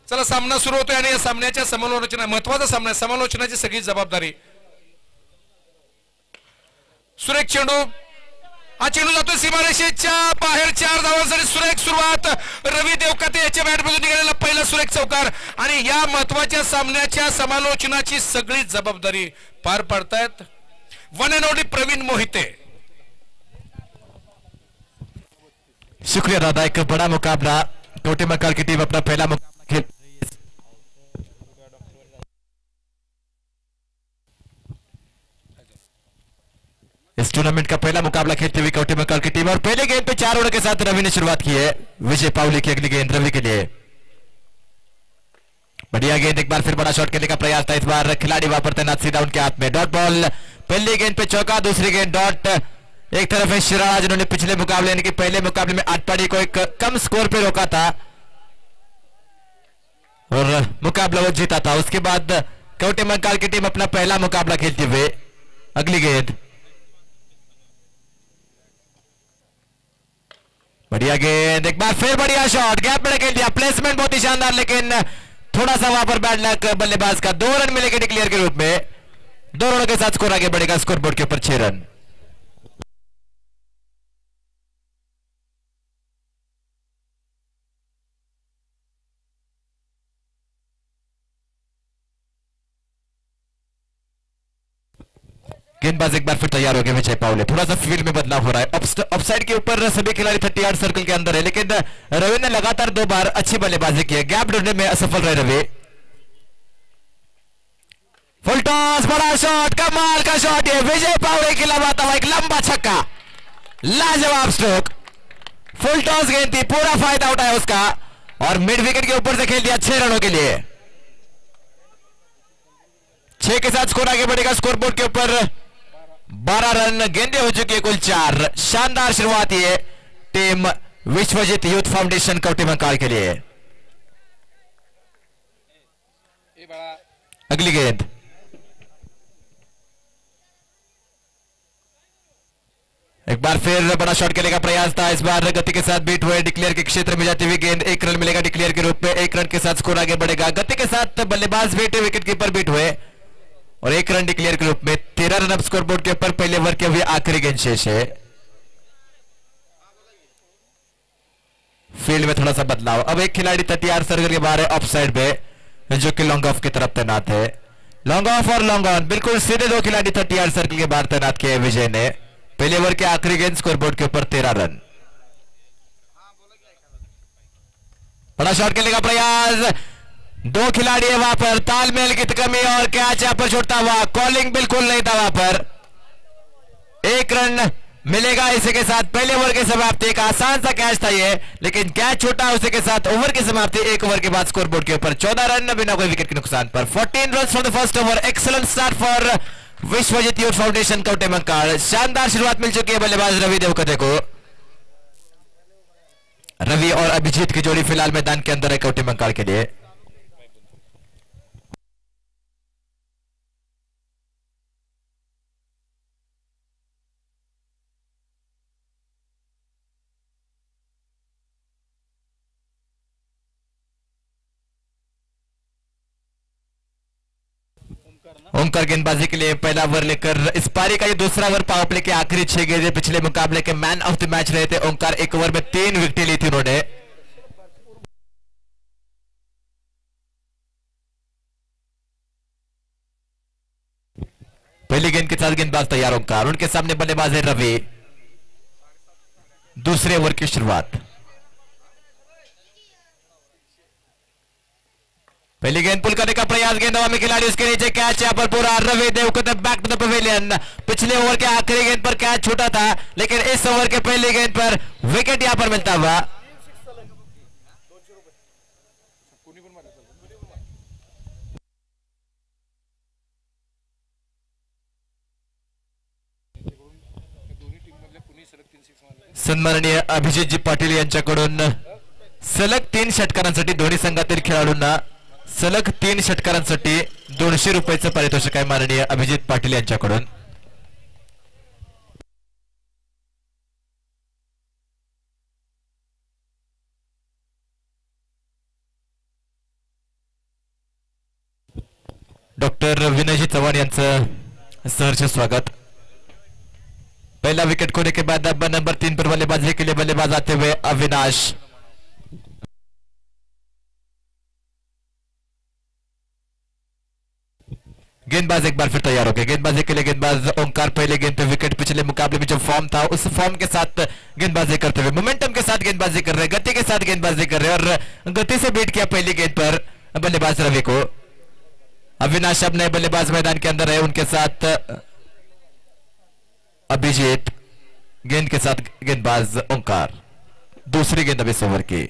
चला सामना सुरू होतोय आणि या सामन्याच्या समालोचना महत्वाचा सामना समालोचनाची सगळी जबाबदारी सुरेख चेंडू हा चेंडू जातो सीमारेषेच्या बाहेर 4 धावांसाठी सुरेख सुरुवात रवी देवकते याच्या बॅटमधून निघालेला पहिला सुरेख चौकार आणि या महत्वाच्या सामन्याच्या समालोचनाची सगळी जबाबदारी पार पाडतायत one and only Pravin Mohite. शुक्रिया दादा, एक बड़ा मुकाबला टोटे मकाल की टीम अपना पहला मुकाबला खेल इस टूर्नामेंट का पहला मुकाबला खेलते हुए कोटे मकाल की टीम और पहले गेंद पे 4 ओवर के साथ रवि ने शुरुआत की है। विजय पावली की अगली गेंद रवि के लिए, बढ़िया गेंद, एक बार फिर बड़ा शॉट खेलने का प्रयास था, इस बार खिलाड़ी वहां पर तैनात सीधा उनके हाथ में, डॉट बॉल, पहली गेंद पे चौका, दूसरी गेंद डॉट। एक तरफ है शिराड़ा जिन्होंने पिछले मुकाबले यानी कि पहले मुकाबले में आटपाड़ी को एक कम स्कोर पे रोका था और मुकाबला वो जीता था। उसके बाद कोटे मकाल की टीम अपना पहला मुकाबला खेलते हुए अगली गेंद, बढ़िया गेंद, एक बार फिर बढ़िया शॉट, गैप में खेल दिया, प्लेसमेंट बहुत ही शानदार, लेकिन थोड़ा सा वहां पर बैड लक बल्लेबाज का। 2 रन मिलेंगे डिक्लेयर के रूप में, 2 रनों के साथ स्कोर आगे बढ़ेगा स्कोर बोर्ड के ऊपर 6 रन। गेंदबाज एक बार फिर तैयार हो गए विजय पावले, थोड़ा सा फील्ड में बदलाव हो रहा है, ऑफसाइड के ऊपर सभी खिलाड़ी 30 यार्ड सर्कल के अंदर है, लेकिन रवि ने लगातार 2 बार अच्छी बल्लेबाजी की है, गैप ढूंढने में असफल रहे रवि। फुल टॉस, बड़ा शॉट, कमाल का शॉट, ये विजय पावले के लगाता हुआ एक लंबा छक्का, लाजवाब स्ट्रोक, फुल टॉस गेंद थी, पूरा फायदा उठाया उसका और मिड विकेट के ऊपर से खेल दिया 6 रनों के लिए। 6 के साथ स्कोर आगे बढ़ेगा स्कोर बोर्ड के ऊपर 12 रन, गेंदें हो चुकी है कुल 4। शानदार शुरुआत है टीम विश्वजीत यूथ फाउंडेशन कोटे मकाल के लिए। अगली गेंद, एक बार फिर बड़ा शॉट खेलने का प्रयास था, इस बार गति के साथ बीट हुए, डिक्लेयर के क्षेत्र में जाती हुई गेंद, 1 रन मिलेगा डिक्लेयर के रूप में, 1 रन के साथ स्कोर आगे बढ़ेगा। गति के साथ बल्लेबाज बीटे, विकेट कीपर बीट हुए और 1 रन डिक्लेयर के रूप में 13 रन अब स्कोर बोर्ड के ऊपर। पहले ओवर के हुए आखिरी गेंद शेष है। फील्ड में थोड़ा सा बदलाव, अब एक खिलाड़ी 30 यार्ड सर्कल के बाहर है ऑफ साइड पे, जो कि लॉन्ग ऑफ की तरफ तैनात है। लॉन्ग ऑफ और लॉन्ग ऑन, बिल्कुल सीधे 2 खिलाड़ी 30 यार्ड सर्कल के बाहर तैनात किए विजय ने। पहले ओवर के आखिरी गेंद स्कोर बोर्ड के ऊपर 13 रन। बड़ा शॉट खेलने का प्रयास, 2 खिलाड़ी है वहां पर, तालमेल की कमी और कैच यहां पर छूटता हुआ, कॉलिंग बिल्कुल नहीं था वहां पर। 1 रन मिलेगा इसी के साथ पहले ओवर की समाप्ति। एक आसान सा कैच था ये, लेकिन कैच छूटा, उसी के साथ ओवर की समाप्ति। 1 ओवर के बाद स्कोर बोर्ड के ऊपर 14 रन बिना कोई विकेट के नुकसान पर। 14 run from the first over, excellent start for Vishwajeet youth foundation कोटे मकाल। शानदार शुरुआत मिल चुकी है बल्लेबाज रवि देवकते को। रवि और अभिजीत की जोड़ी फिलहाल मैदान के अंदर है कोटे मकाल के लिए। ओंकार गेंदबाजी के लिए पहला ओवर लेकर इस पारी का ये दूसरा ओवर, पावर प्ले के आखिरी 6 गेंदें। पिछले मुकाबले के मैन ऑफ द मैच रहे थे ओंकार, 1 ओवर में 3 विकेटें ली थी उन्होंने। पहली गेंद के साथ गेंदबाज तैयार ओंकार, उनके सामने बल्लेबाज है रवि। दूसरे ओवर की शुरुआत, पहली गेंद पुल करने का प्रयास, गेंद हवा में, खिलाड़ी उसके नीचे, कैच यहां पर पूरा, Ravi Devkate back to the pavilion. पिछले ओवर के आखिरी गेंद पर कैच छूटा था, लेकिन इस ओवर के पहली गेंद पर विकेट यहां पर मिलता हुआ। सन्माननीय अभिजित जी पाटील यांच्याकडून सलग 3 षटकारांसाठी दोन्ही संघातील खेळाडूंना सलग 3 षटकारांसाठी 200 रुपयाचं पारितोषिक आहे माननीय अभिजित पाटील यांच्याकडून। डॉक्टर विनयजी चव्हाण यांचं सहर्ष स्वागत। पहला विकेट खोने के बाद अब नंबर 3 पर बल्लेबाजी के लिए बल्लेबाज आते हुए अविनाश। गेंदबाज एक बार फिर तैयार हो गए। गेंदबाजी के लिए गेंदबाज ओंकार पहले गेंद पे विकेट, पिछले मुकाबले में जो फॉर्म था उस फॉर्म के साथ गेंदबाजी करते हुए, मोमेंटम के साथ गेंदबाजी कर रहे हैं, गति के साथ गेंदबाजी कर रहे हैं और गति से बीट किया पहली गेंद पर बल्लेबाज रवि को। अविनाश अब नए बल्लेबाज मैदान के अंदर है, उनके साथ अभिजीत, गेंद के साथ गेंदबाज ओंकार। दूसरी गेंद अब इस ओवर की।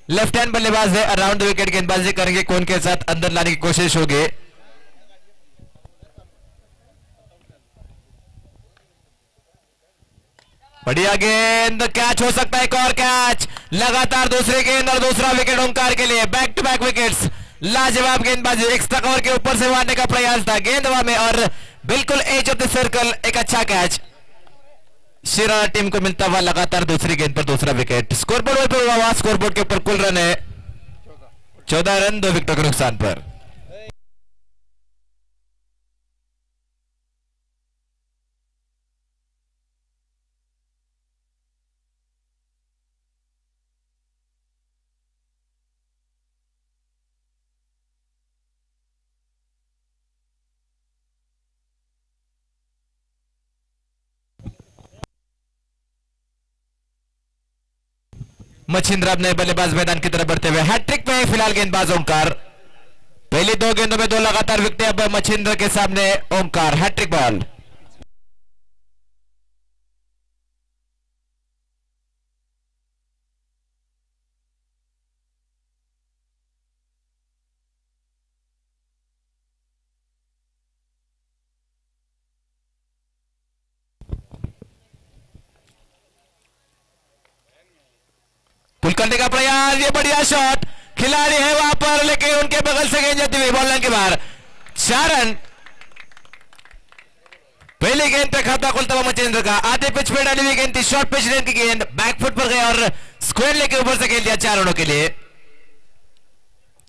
लेफ्ट हैंड बल्लेबाज है, अराउंड विकेट गेंदबाजी करेंगे, कोन के साथ अंदर लाने की कोशिश होगी। बढ़िया गेंद, कैच हो सकता है, एक और कैच, लगातार दूसरी गेंद और दूसरा विकेट ओंकार के लिए। बैक टू बैक विकेट्स, लाजवाब गेंदबाजी, एक्स्ट्रा कवर के ऊपर से मारने का प्रयास था, गेंद हवा में और बिल्कुल एज ऑफ द सर्कल, एक अच्छा कैच। शिरा टीम को मिलता हुआ लगातार दूसरी गेंद पर दूसरा विकेट। स्कोरबोर्ड पर हुआ, स्कोरबोर्ड के ऊपर कुल रन है 14 रन 2 विकेटों के नुकसान पर। मछिंद्र अब नए बल्लेबाज मैदान की तरफ बढ़ते हुए, हैट्रिक में फिलहाल गेंदबाज ओंकार। पहली 2 गेंदों में 2 लगातार विकेट, अब मछिंद्र के सामने ओंकार, हैट्रिक बॉल। पुल करने का प्रयास, ये बढ़िया शॉट, खिलाड़ी है वहां पर लेकिन उनके बगल से गेंद जाती हुई बॉल लाइन के बाहर। 4 रन। पहली गेंद पे खाता खुलता हुआ मछिंद्र का, आधे पिच पे डाली हुई गेंद थी, शॉर्ट पिच लेन की गेंद बैकफुट पर गई और स्क्वायर लेके ऊपर से खेल दिया 4 रनों के लिए।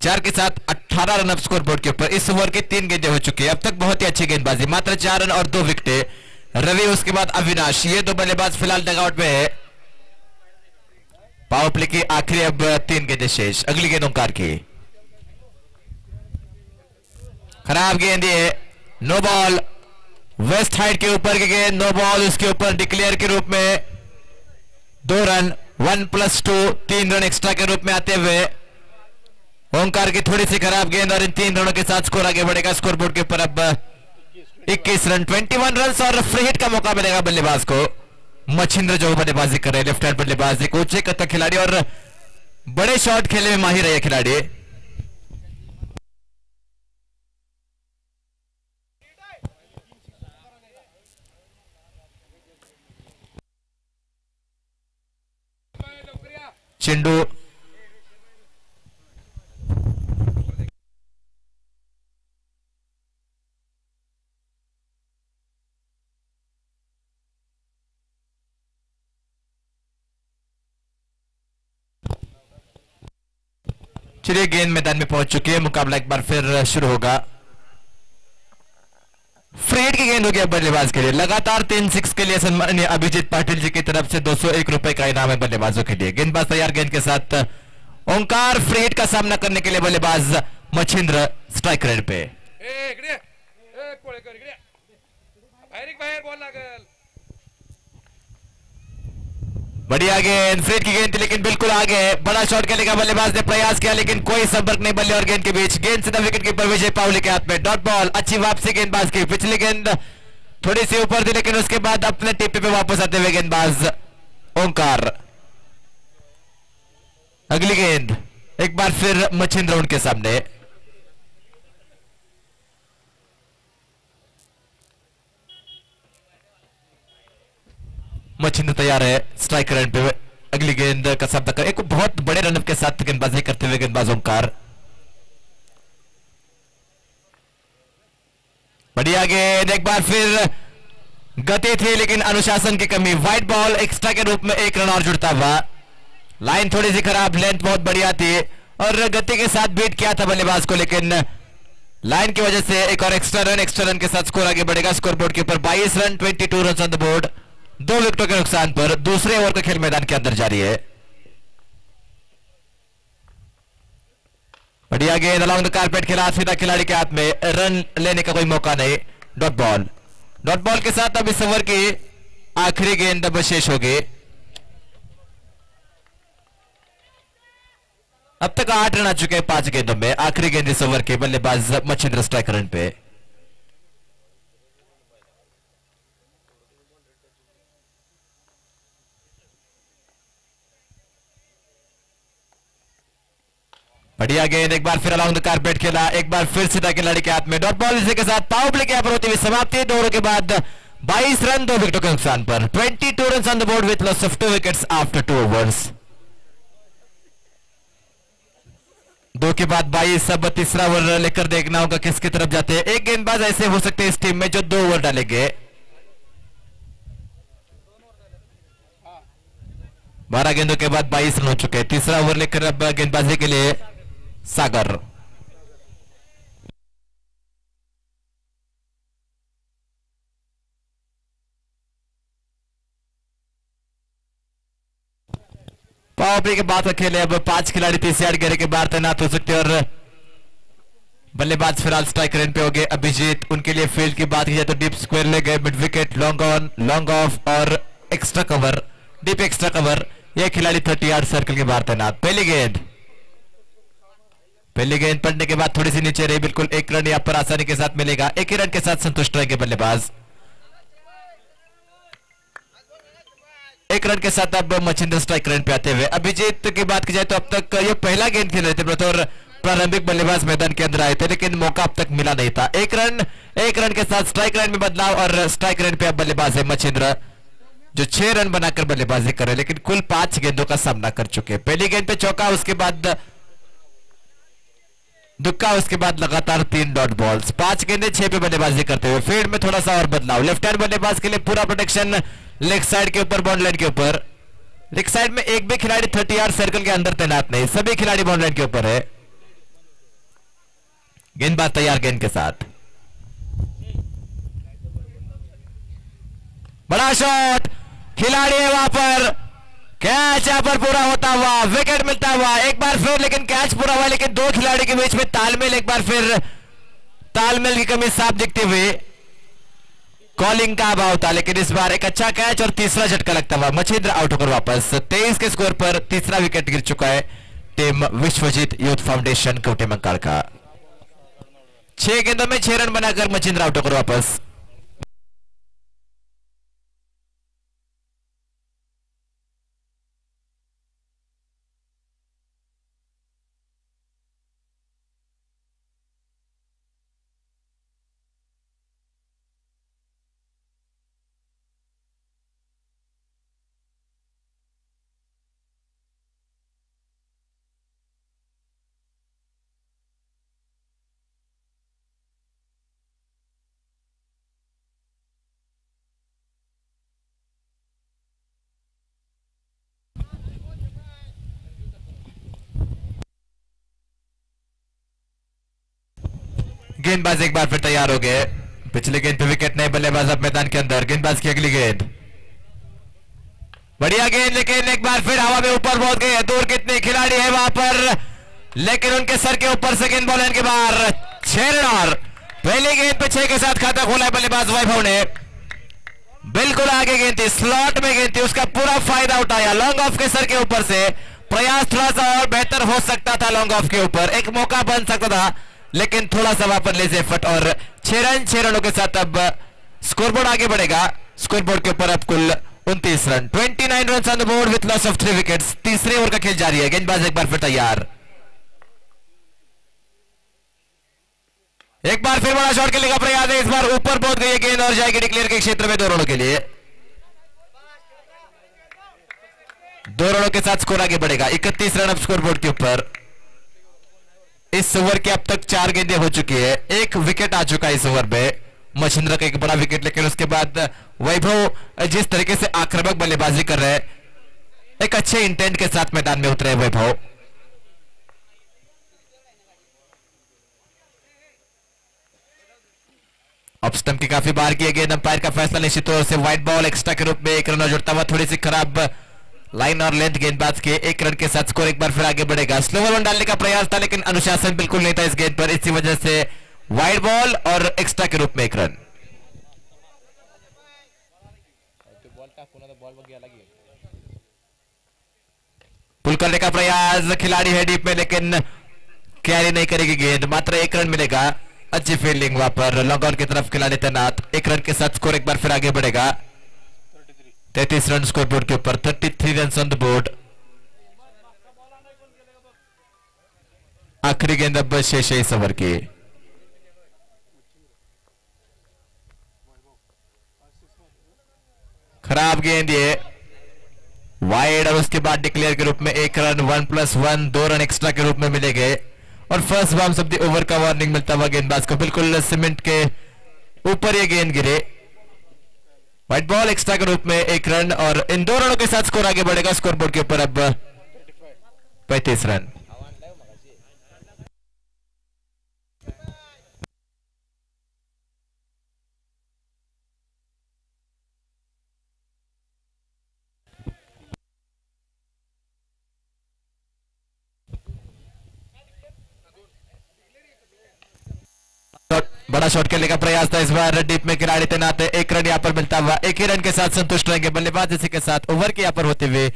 4 के साथ 18 रन अब स्कोर बोर्ड के ऊपर। इस ओवर की 3 गेंदें हो चुकी है, अब तक बहुत ही अच्छी गेंदबाजी, मात्र 4 रन और 2 विकेटें। रवि, उसके बाद अविनाश, ये 2 बल्लेबाज फिलहाल डगआउट में है। पावर प्ले की आखिरी अब 3 गेंदें शेष। अगली गेंद ओंकार की, खराब गेंद, ये नो बॉल, वेस्ट हाइट के ऊपर की गेंद, नो बॉल, उसके ऊपर डिक्लेयर के रूप में 2 रन, 1+2, 3 रन एक्स्ट्रा के रूप में आते हुए ओंकार की थोड़ी सी खराब गेंद और इन 3 रनों के साथ स्कोर आगे बढ़ेगा स्कोरबोर्ड के ऊपर। अब 21 रन, 21 रन और फ्री हिट का मौका मिलेगा बल्लेबाज को। मछिंद्र जो बल्लेबाजी कर रहे हैं, लेफ्ट हैंड बल्लेबाजी, ऊंचे कद का खिलाड़ी और बड़े शॉट खेलने में माहिर है ये खिलाड़ी। चिंडू चलिए, गेंद मैदान में पहुंच चुकी है, मुकाबला एक बार फिर शुरू होगा। फ्री हिट की गेंद होगी अब बल्लेबाज के लिए। लगातार 3 6 के लिए सम्माननीय अभिजीत पाटिल जी की तरफ से 201 रुपए का इनाम है बल्लेबाजों के लिए। गेंदबाज तैयार, गेंद के साथ ओंकार, फ्री हिट का सामना करने के लिए बल्लेबाज मछिंद्र स्ट्राइक रेट पे। बढ़िया गेंद, फ्री हिट की गेंद थी लेकिन बिल्कुल आगे, बड़ा शॉट खेलने का बल्लेबाज ने प्रयास किया लेकिन कोई संपर्क नहीं बल्ले और गेंद के बीच। गेंद सीधा विकेट कीपर विजय पावली के हाथ में, डॉट बॉल। अच्छी वापसी गेंदबाज की, पिछली गेंद थोड़ी सी ऊपर थी लेकिन उसके बाद अपने टिप्पे पे वापस आते हुए गेंदबाज ओंकार। अगली गेंद एक बार फिर मछिंद्र उनके सामने। मछिंद्र तैयार है स्ट्राइक रन पे। अगली गेंद का सामना कर, एक बहुत बड़े रन के साथ गेंदबाजी करते हुए गेंदबाज ओंकार। बढ़िया गेंद, एक बार फिर गति थी लेकिन अनुशासन की कमी। व्हाइट बॉल, एक्स्ट्रा के रूप में 1 रन और जुड़ता हुआ। लाइन थोड़ी सी खराब, लेंथ बहुत बढ़िया थी और गति के साथ बीट किया था बल्लेबाज को लेकिन लाइन की वजह से एक और एक्स्ट्रा रन के साथ स्कोर आगे बढ़ेगा स्कोरबोर्ड के ऊपर 22 run 22 run on the board, 2 विकेटों के नुकसान पर दूसरे ओवर का खेल मैदान के अंदर जारी है। बढ़िया गेंद अलॉन्ग द कारपेट खेला सीधा खिलाड़ी के हाथ में, रन लेने का कोई मौका नहीं। डॉट बॉल के साथ अब इस ओवर की आखिरी गेंद अब शेष होगी। अब तक 8 रन आ चुके हैं 5 गेंदों में। आखिरी गेंद इस ओवर के बल्लेबाज मच्छिंद्र स्ट्राइक रन पे। बढ़िया गेंद एक बार फिर अलॉन्ग द कारपेट खेला, एक बार फिर सीधा खिलाड़ी के हाथ में। डॉट बॉल इसी के साथ पावर प्ले की यहां पर होती हुई समाप्ति। 2 ओवर के बाद 22 रन 2 विकेटों के नुकसान पर 22 run on the board with loss of 2 wickets after 2 overs. 2 के बाद 22। अब तीसरा ओवर लेकर देखना होगा किसकी तरफ जाते हैं। एक गेंदबाज ऐसे हो सकते हैं इस टीम में जो 2 ओवर डालेंगे। 12 गेंदों के बाद 22 रन हो चुके हैं। तीसरा ओवर लेकर अब गेंदबाजी के लिए सागर। पावर प्ले के बाद का खेल है। अब 5 खिलाड़ी 30 यार्ड घेरे के बाहर तैनात हो सकते हैं और बल्लेबाज फिलहाल स्ट्राइक रेंज पे हो गए। अभिजीत, उनके लिए फील्ड की बात की जाए तो डीप स्क्वायर ले गए, mid wicket, long on, long off और extra cover, deep extra cover. यह खिलाड़ी 30 यार्ड सर्कल के बाहर तैनात। पहली गेंद पड़ने के बाद थोड़ी सी नीचे रही, बिल्कुल 1 रन यहां पर आसानी के साथ मिलेगा। 1 ही रन के साथ संतुष्ट रहेंगे बल्लेबाज। 1 रन के साथ अब मच्छिंद्र स्ट्राइक रेंज पे आते हुए। अभिजीत की बात की जाए तो अब तक ये पहला गेंद खेल रहे थे बतौर प्रारंभिक बल्लेबाज मैदान के अंदर आए थे, लेकिन मौका अब तक मिला नहीं था। 1 रन के साथ स्ट्राइक रेंज में बदलाव और स्ट्राइक रेंज पे अब बल्लेबाज है मच्छिंद्र जो 6 रन बनाकर बल्लेबाजी कर रहे हैं, लेकिन कुल 5 गेंदों का सामना कर चुके हैं। पहली गेंद पे चौका, उसके बाद दुक्का, उसके बाद लगातार 3 डॉट बॉल्स। 5 गेंदें 6 पे बल्लेबाजी करते हुए। फील्ड में थोड़ा सा और बदलाव। लेफ्ट हैंड बल्लेबाज के लिए पूरा प्रोटेक्शन लेग साइड के ऊपर, बाउंड लाइन के ऊपर। लेग साइड में एक भी खिलाड़ी 30 यार्ड सर्कल के अंदर तैनात नहीं, सभी खिलाड़ी बाउंड लाइन के ऊपर है। गेंदबाज तैयार गेंद के साथ। बड़ा शॉट, खिलाड़ी है वहां पर, कैच यहां पर पूरा होता हुआ, विकेट मिलता हुआ। एक बार फिर लेकिन कैच पूरा हुआ, लेकिन 2 खिलाड़ी के बीच में तालमेल, एक बार फिर तालमेल की कमी साफ दिखती हुई। कॉलिंग का अभाव था, लेकिन इस बार एक अच्छा कैच और तीसरा झटका लगता हुआ मच्छिंद्र आउट होकर वापस। 23 के स्कोर पर तीसरा विकेट गिर चुका है टीम विश्वजीत यूथ फाउंडेशन कोटे मंकाड़ का। 6 गेंदों में 6 रन बनाकर मच्छिंद्र आउट होकर वापस। गेंदबाज एक बार फिर तैयार हो गए। पिछले गेंद पे विकेट नहीं, बल्लेबाज अब मैदान के अंदर। गेंदबाज की अगली गेंद, बढ़िया गेंद, लेकिन एक बार फिर हवा में ऊपर पहुंच गए। दूर कितने खिलाड़ी है वहां पर, लेकिन उनके सर के ऊपर से गेंद बॉल के बाहर। 6 रन और पहली गेंद पे 6 के साथ खाता खोला है बल्लेबाज वैभव ने। बिल्कुल आगे गेंद थी, स्लॉट में गेंद थी, उसका पूरा फायदा उठाया। लॉन्ग ऑफ के सर के ऊपर से प्रयास थोड़ा सा और बेहतर हो सकता था। लॉन्ग ऑफ के ऊपर एक मौका बन सकता था, लेकिन थोड़ा सा वहां पर लेज़ी एफर्ट। और 6 रनों के साथ अब स्कोरबोर्ड आगे बढ़ेगा। स्कोरबोर्ड के ऊपर अब कुल 29 run, 29 run on the board with loss of 3 wickets. तीसरे ओवर का खेल जारी है। गेंदबाज एक बार फिर तैयार, एक बार फिर बड़ा शॉट खेलने का प्रयास है। इस बार ऊपर पहुंच गई है गेंद और जाएगी डिक्लेयर के क्षेत्र में 2 रनों के लिए। 2 रनों के साथ स्कोर आगे बढ़ेगा। 31 रन अब स्कोरबोर्ड के ऊपर। इस ओवर के अब तक 4 गेंदें हो चुकी है, 1 विकेट आ चुका है इस ओवर में। मच्छिंद्र का एक बड़ा विकेट, लेकिन उसके बाद वैभव जिस तरीके से आक्रामक बल्लेबाजी कर रहे हैं, एक अच्छे इंटेंट के साथ मैदान में उतरे वैभव। ऑफ स्टंप की काफी बार की गेंद, अंपायर का फैसला निश्चित तौर से वाइट बॉल एक्स्ट्रा के रूप में एक रन जुड़ता हुआ, थोड़ी सी खराब लाइन और लेंथ गेंदबाज के एक रन के साथ स्कोर एक बार फिर आगे बढ़ेगा। स्लोवर वन डालने का प्रयास था लेकिन अनुशासन बिल्कुल नहीं था इस गेंद पर, इसी वजह से वाइड बॉल और एक्स्ट्रा के रूप में एक रन। पुल करने का प्रयास, खिलाड़ी है डीप में लेकिन कैरी नहीं करेगी गेंद, मात्र एक रन मिलेगा। अच्छी फील्डिंग वहां पर, लॉन्ग ऑन की तरफ खिलाड़ी तैनात, एक रन के साथ स्कोर एक बार फिर आगे बढ़ेगा। 33 रन स्कोर बोर्ड के ऊपर, 33 रन ऑन द बोर्ड। आखिरी गेंद अब शेष है इस ओवर की। खराब गेंद ये, वाइड, और उसके बाद डिक्लेयर के रूप में एक रन, 1+1, 2 रन एक्स्ट्रा के रूप में मिलेंगे और first bounce off the over का वार्निंग मिलता हुआ गेंदबाज को। बिल्कुल सीमेंट के ऊपर ये गेंद गिरे, व्हाइट बॉल एक्स्ट्रा के रूप में एक रन और इन 2 रनों के साथ स्कोर आगे बढ़ेगा स्कोर बोर्ड के ऊपर अब 35 रन। बड़ा शॉट खेलने का प्रयास था इस बार, डीप में खिलाड़ी तैनात है, एक रन यहां पर मिलता हुआ, एक ही रन के साथ संतुष्ट रहेंगे बल्लेबाज। इसी के साथ ओवर के यहां पर होते हुए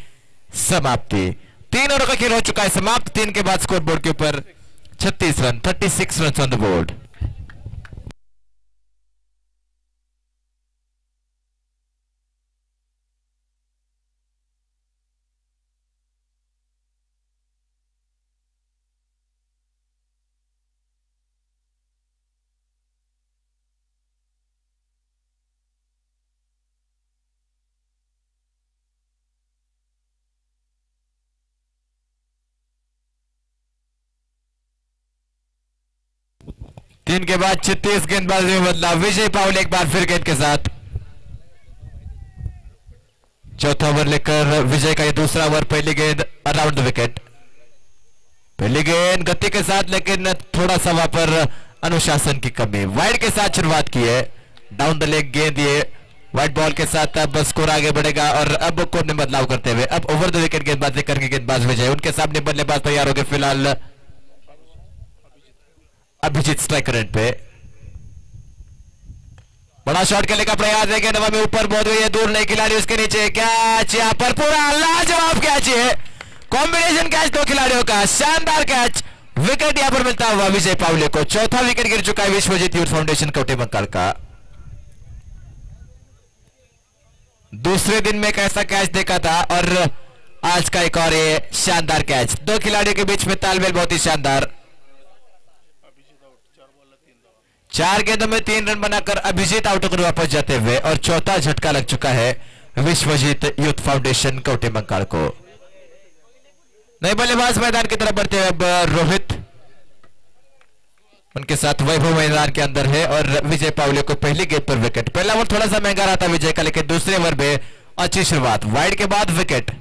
समाप्ति। 3 ओवर का खेल हो चुका है समाप्त, 3 के बाद स्कोर बोर्ड के ऊपर 36 run, 36 run on the board. तीन के बाद 36 गेंदबाजी में बदलाव, विजय पाउल एक बार फिर गेंद के साथ। चौथा ओवर लेकर विजय का ये दूसरा ओवर, पहली गेंद अराउंड द विकेट, पहली गेंद गति के साथ लेकिन थोड़ा सा वहां पर अनुशासन की कमी। वाइड के साथ शुरुआत की है, डाउन द लेग गेंद ये, व्हाइट बॉल के साथ अब स्कोर आगे बढ़ेगा और अब कोर्ट ने बदलाव करते हुए अब ओवर द विकेट गेंदबाजी करेंगे गेंदबाज विजय, उनके सामने बल्लेबाज तैयार हो गए फिलहाल अभिजीत स्ट्राइक रेट पे। बड़ा शॉट खेलने का प्रयास है, गेंद हवा में ऊपर बहुत हुई है, दूर नहीं, खिलाड़ी उसके नीचे, कैच यहां पर पूरा लाजवाब कैच है, कॉम्बिनेशन कैच 2 खिलाड़ियों का, शानदार कैच, विकेट यहां पर मिलता हुआ विजय पावले को। चौथा विकेट गिर चुका है विश्वजीत यूथ फाउंडेशन कोटे बंगाल का। दूसरे दिन में एक ऐसा कैच देखा था और आज का एक और ये शानदार कैच, 2 खिलाड़ियों के बीच में तालमेल बहुत ही शानदार। 4 गेंदों में 3 रन बनाकर अभिजीत आउट होकर वापस जाते हुए और चौथा झटका लग चुका है विश्वजीत यूथ फाउंडेशन कोटे बंगाल को। नए बल्लेबाज मैदान की तरफ बढ़ते हुए अब रोहित, उनके साथ वैभव मैदान के अंदर है और विजय पावले को पहली गेंद पर विकेट। पहला ओवर थोड़ा सा महंगा रहा था विजय का, लेकिन दूसरे ओवर में अच्छी शुरुआत, वाइड के बाद विकेट।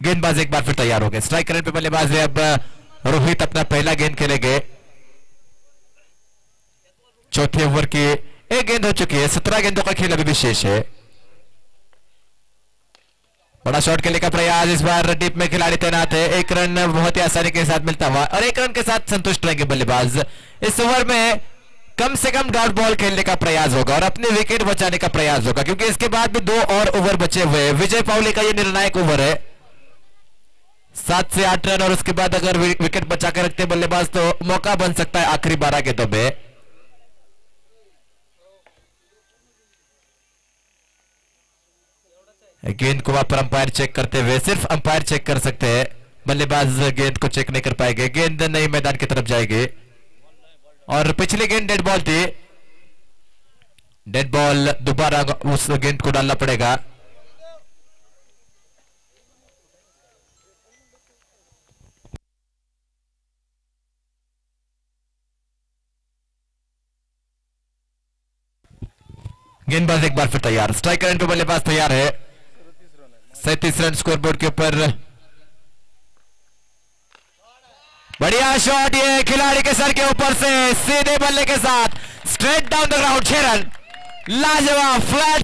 गेंदबाज एक बार फिर तैयार हो गए, स्ट्राइक करने पे बल्लेबाज है अब रोहित अपना पहला गेंद खेलेंगे। चौथे ओवर की एक गेंद हो चुकी है, 17 गेंदों का खेल अभी भी शेष है। बड़ा शॉट खेलने का प्रयास, इस बार डीप में खिलाड़ी तैनात है, एक रन बहुत ही आसानी के साथ मिलता हुआ और एक रन के साथ संतुष्ट रहेंगे बल्लेबाज। इस ओवर में कम से कम डॉट बॉल खेलने का प्रयास होगा और अपने विकेट बचाने का प्रयास होगा, क्योंकि इसके बाद भी 2 और ओवर बचे हुए हैं। विजय पावले का यह निर्णायक ओवर है, 7 से 8 रन और उसके बाद अगर विकेट बचा के रखते बल्लेबाज तो मौका बन सकता है आखिरी 12 गेंदों में। गेंद को वहां पर अंपायर चेक करते हुए, सिर्फ अंपायर चेक कर सकते हैं, बल्लेबाज गेंद को चेक नहीं कर पाएंगे, गेंद नई मैदान की तरफ जाएगी और पिछली गेंद डेड बॉल थी, डेड बॉल दोबारा उस गेंद को डालना पड़ेगा। गेंदबाज एक बार फिर तैयार, स्ट्राइकर एंड पे बल्लेबाज तैयार है। 37 रन स्कोर बोर्ड के ऊपर। बढ़िया शॉट, ये खिलाड़ी के सर के ऊपर से सीधे बल्ले के साथ straight down the ground, 6 run. लाजवाब फ्लैट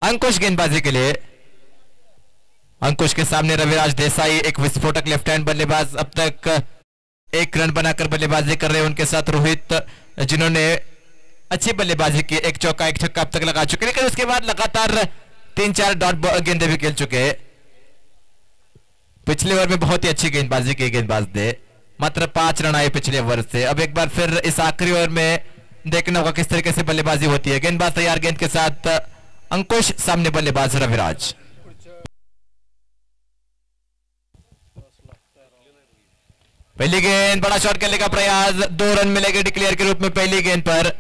अंकुश गेंदबाजी के लिए। अंकुश के सामने रविराज देसाई, एक विस्फोटक लेफ्ट हैंड बल्लेबाज, अब तक 1 रन बनाकर बल्लेबाजी कर रहे हैं। उनके साथ रोहित जिन्होंने अच्छी बल्लेबाजी की, 1 चौका 1 छक्का अब तक लगा चुके, लेकिन उसके बाद लगातार 3-4 डॉट गेंदे भी खेल चुके। पिछले ओवर में बहुत ही अच्छी गेंदबाजी की गेंदबाज ने, मात्र 5 रन आए पिछले ओवर से। अब एक बार फिर इस आखिरी ओवर में देखना होगा किस तरीके से बल्लेबाजी होती है। गेंदबाज तैयार, गेंद के साथ अंकुश, सामने बल्लेबाज रविराज। पहली गेंद, बड़ा शॉट खेलने का प्रयास, 2 रन मिलेंगे डिक्लेयर के रूप में पहली गेंद पर।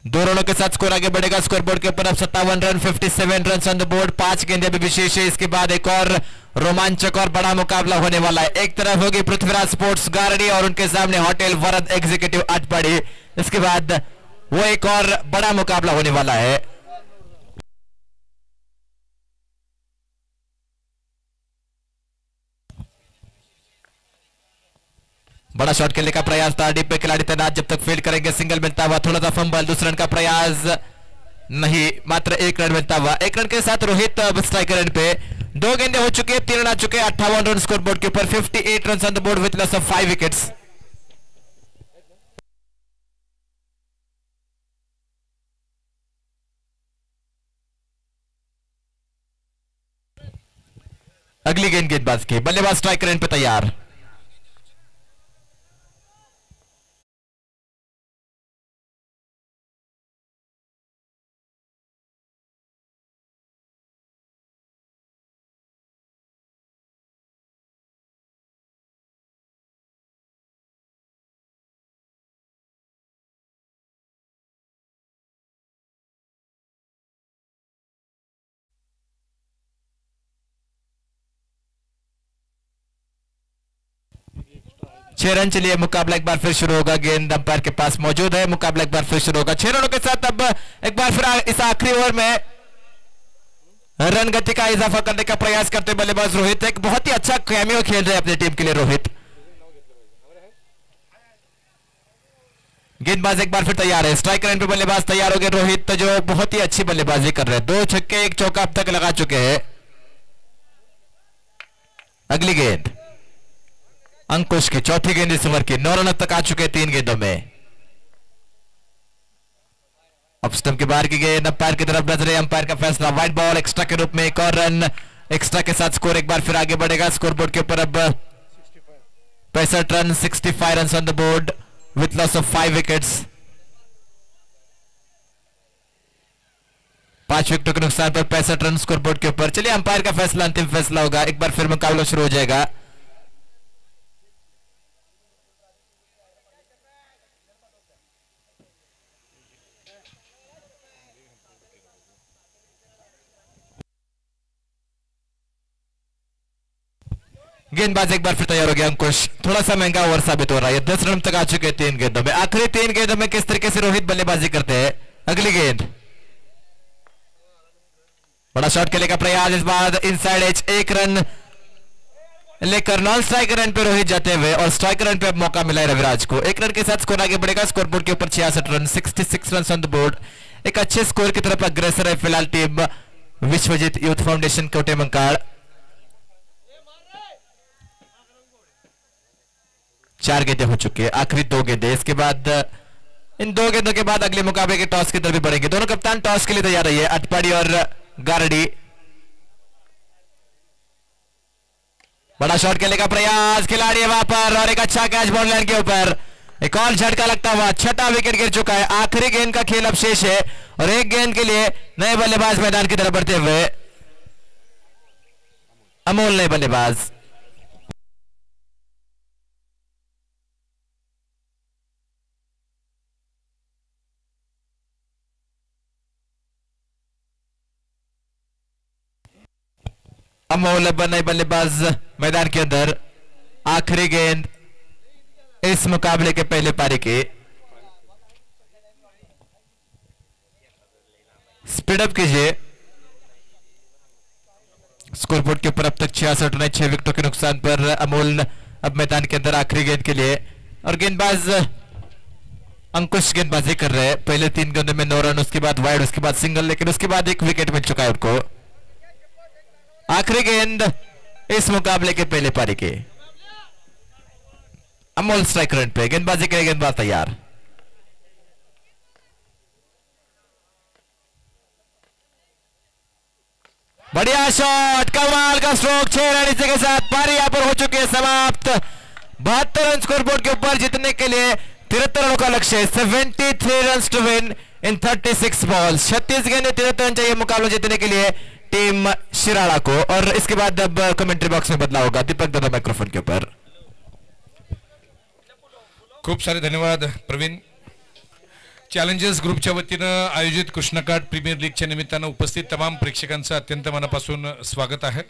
2 रनों के साथ स्कोर आगे बढ़ेगा स्कोर बोर्ड के ऊपर। अब 57 run, 57 run on the board. 5 गेंदें भी विशेष है। इसके बाद एक और रोमांचक और बड़ा मुकाबला होने वाला है। एक तरफ होगी पृथ्वीराज स्पोर्ट्स गारडी और उनके सामने होटल वरद एग्जीक्यूटिव अटपाड़ी। इसके बाद वो एक और बड़ा मुकाबला होने वाला है। बड़ा शॉट खेलने का प्रयास था, डीप पे खिलाड़ी तैनात, जब तक फील्ड करेंगे सिंगल मिलता हुआ, थोड़ा सा फंबल, 2 रन का प्रयास नहीं, मात्र 1 रन मिलता हुआ। 1 रन के साथ रोहित अब स्ट्राइकर एंड पे। 2 गेंदें हो चुके हैं, 3 रन आ चुके हैं, 58 रन स्कोर बोर्ड के ऊपर, 58 run on the board with loss of 5 wickets. अगली गेंद गेंदबाज की, बल्लेबाज स्ट्राइकर एंड पे तैयार। छह रन चलिए, मुकाबला एक बार फिर शुरू होगा। गेंद अंपायर के पास मौजूद है, मुकाबला एक बार फिर शुरू होगा 6 रनों के साथ। अब एक बार फिर इस आखिरी ओवर में रन गति का इजाफा करने का प्रयास करते बल्लेबाज रोहित। एक बहुत ही अच्छा कैमियो खेल रहे हैं अपनी टीम के लिए रोहित। गेंदबाज एक बार फिर तैयार है, स्ट्राइकर एंड पे बल्लेबाज तैयार हो गए रोहित, जो बहुत ही अच्छी बल्लेबाजी कर रहे हैं। 2 छक्के 1 चौका अब तक लगा चुके हैं। अगली गेंद अंकुश की, चौथी गेंद इस ओवर की, 9 रन अब तक आ चुके हैं 3 गेंदों में। अब स्टंप के बाहर की गेंद, अंपायर की तरफ नजर है, अंपायर का फैसला, वाइड बॉल, एक्स्ट्रा के रूप में 1 और रन एक्स्ट्रा के साथ स्कोर एक बार फिर आगे बढ़ेगा स्कोर बोर्ड के ऊपर। अब 65 run, 65 run on the board with loss of 5 wickets. 5 विकेटों के नुकसान पर 65 रन स्कोर बोर्ड के ऊपर। चलिए अंपायर का फैसला, अंतिम फैसला होगा। एक बार फिर मुकाबला शुरू हो जाएगा। गेंदबाज एक बार फिर तैयार हो गया अंकुश। थोड़ा सा महंगा ओवर साबित हो रहा है, 10 रन तक आ चुके हैं 3 गेंदों में। आखिरी 3 गेंदों में किस तरीके से रोहित बल्लेबाजी करते हैं। अगली गेंद, बड़ा शॉट खेलने का प्रयास, इस बार इनसाइड एज, 1 रन लेकर नॉन स्ट्राइकर रन पे रोहित जाते हुए, और स्ट्राइकर रन पे अब मौका मिला है रविराज को। 1 रन के साथ स्कोर आगे बढ़ेगा स्कोर बोर्ड के ऊपर। 66 run, 66 run on the board. एक अच्छे स्कोर की तरफ अग्रसर है फिलहाल टीम विश्वजीत यूथ फाउंडेशन कोटे मंकाड़। 4 गेंदें हो चुकी है, आखिरी 2 गेंदें। इसके बाद इन 2 गेंदों के बाद अगले मुकाबले के टॉस की तरफ भी बढ़ेंगे। दोनों कप्तान टॉस के लिए तैयार रहिए, अटपाड़ी और गारडी। बड़ा शॉट खेलने का प्रयास, खिलाड़ी है वहां पर, और एक अच्छा कैच बॉल लाइन के ऊपर। एक और झटका लगता हुआ, 6वां विकेट गिर चुका है। आखिरी गेंद का खेल अब शेष है, और 1 गेंद के लिए नए बल्लेबाज मैदान की तरफ बढ़ते हुए। अमोल नए बल्लेबाज। अमोल नए बल्लेबाज मैदान के अंदर। आखिरी गेंद इस मुकाबले के पहले पारी की। स्पीड अप कीजिए। स्कोर बोर्ड के ऊपर अब तक 66 रन, 6 विकेटों के नुकसान पर अमोल अब मैदान के अंदर आखिरी गेंद के लिए। और गेंदबाज अंकुश गेंदबाजी कर रहे हैं। पहले 3 गेंदों में 9 रन, उसके बाद वाइड, उसके बाद सिंगल, लेकिन उसके बाद 1 विकेट मिल चुका है उनको। आखिरी गेंद इस मुकाबले के पहले पारी के। अमोल स्ट्राइक रन पे, गेंदबाजी के लिए गेंदबाज तैयार। बढ़िया शॉट, कमाल का स्ट्रोक, 6 रन इसी के साथ पारी यहां पर हो चुकी है समाप्त। 72 रन स्कोरबोर्ड के ऊपर जीतने के लिए 73 रनों का लक्ष्य, 73 run to win in 36 balls. 36 गेंद 73 रन चाहिए मुकाबला जीतने के लिए टीम शिराड़ा को। और इसके बाद अब कमेंट्री बॉक्स में बदलाव होगा। दीपक दादा माइक्रोफोन के ऊपर। खूप सारे धन्यवाद प्रवीण। चॅलेंजर्स ग्रुपच्या वतीनं आयोजित कृष्णकाठ प्रीमियर लीगच्या निमित्तानं उपस्थित तमाम प्रेक्षकांचं अत्यंत मनापासून स्वागत आहे।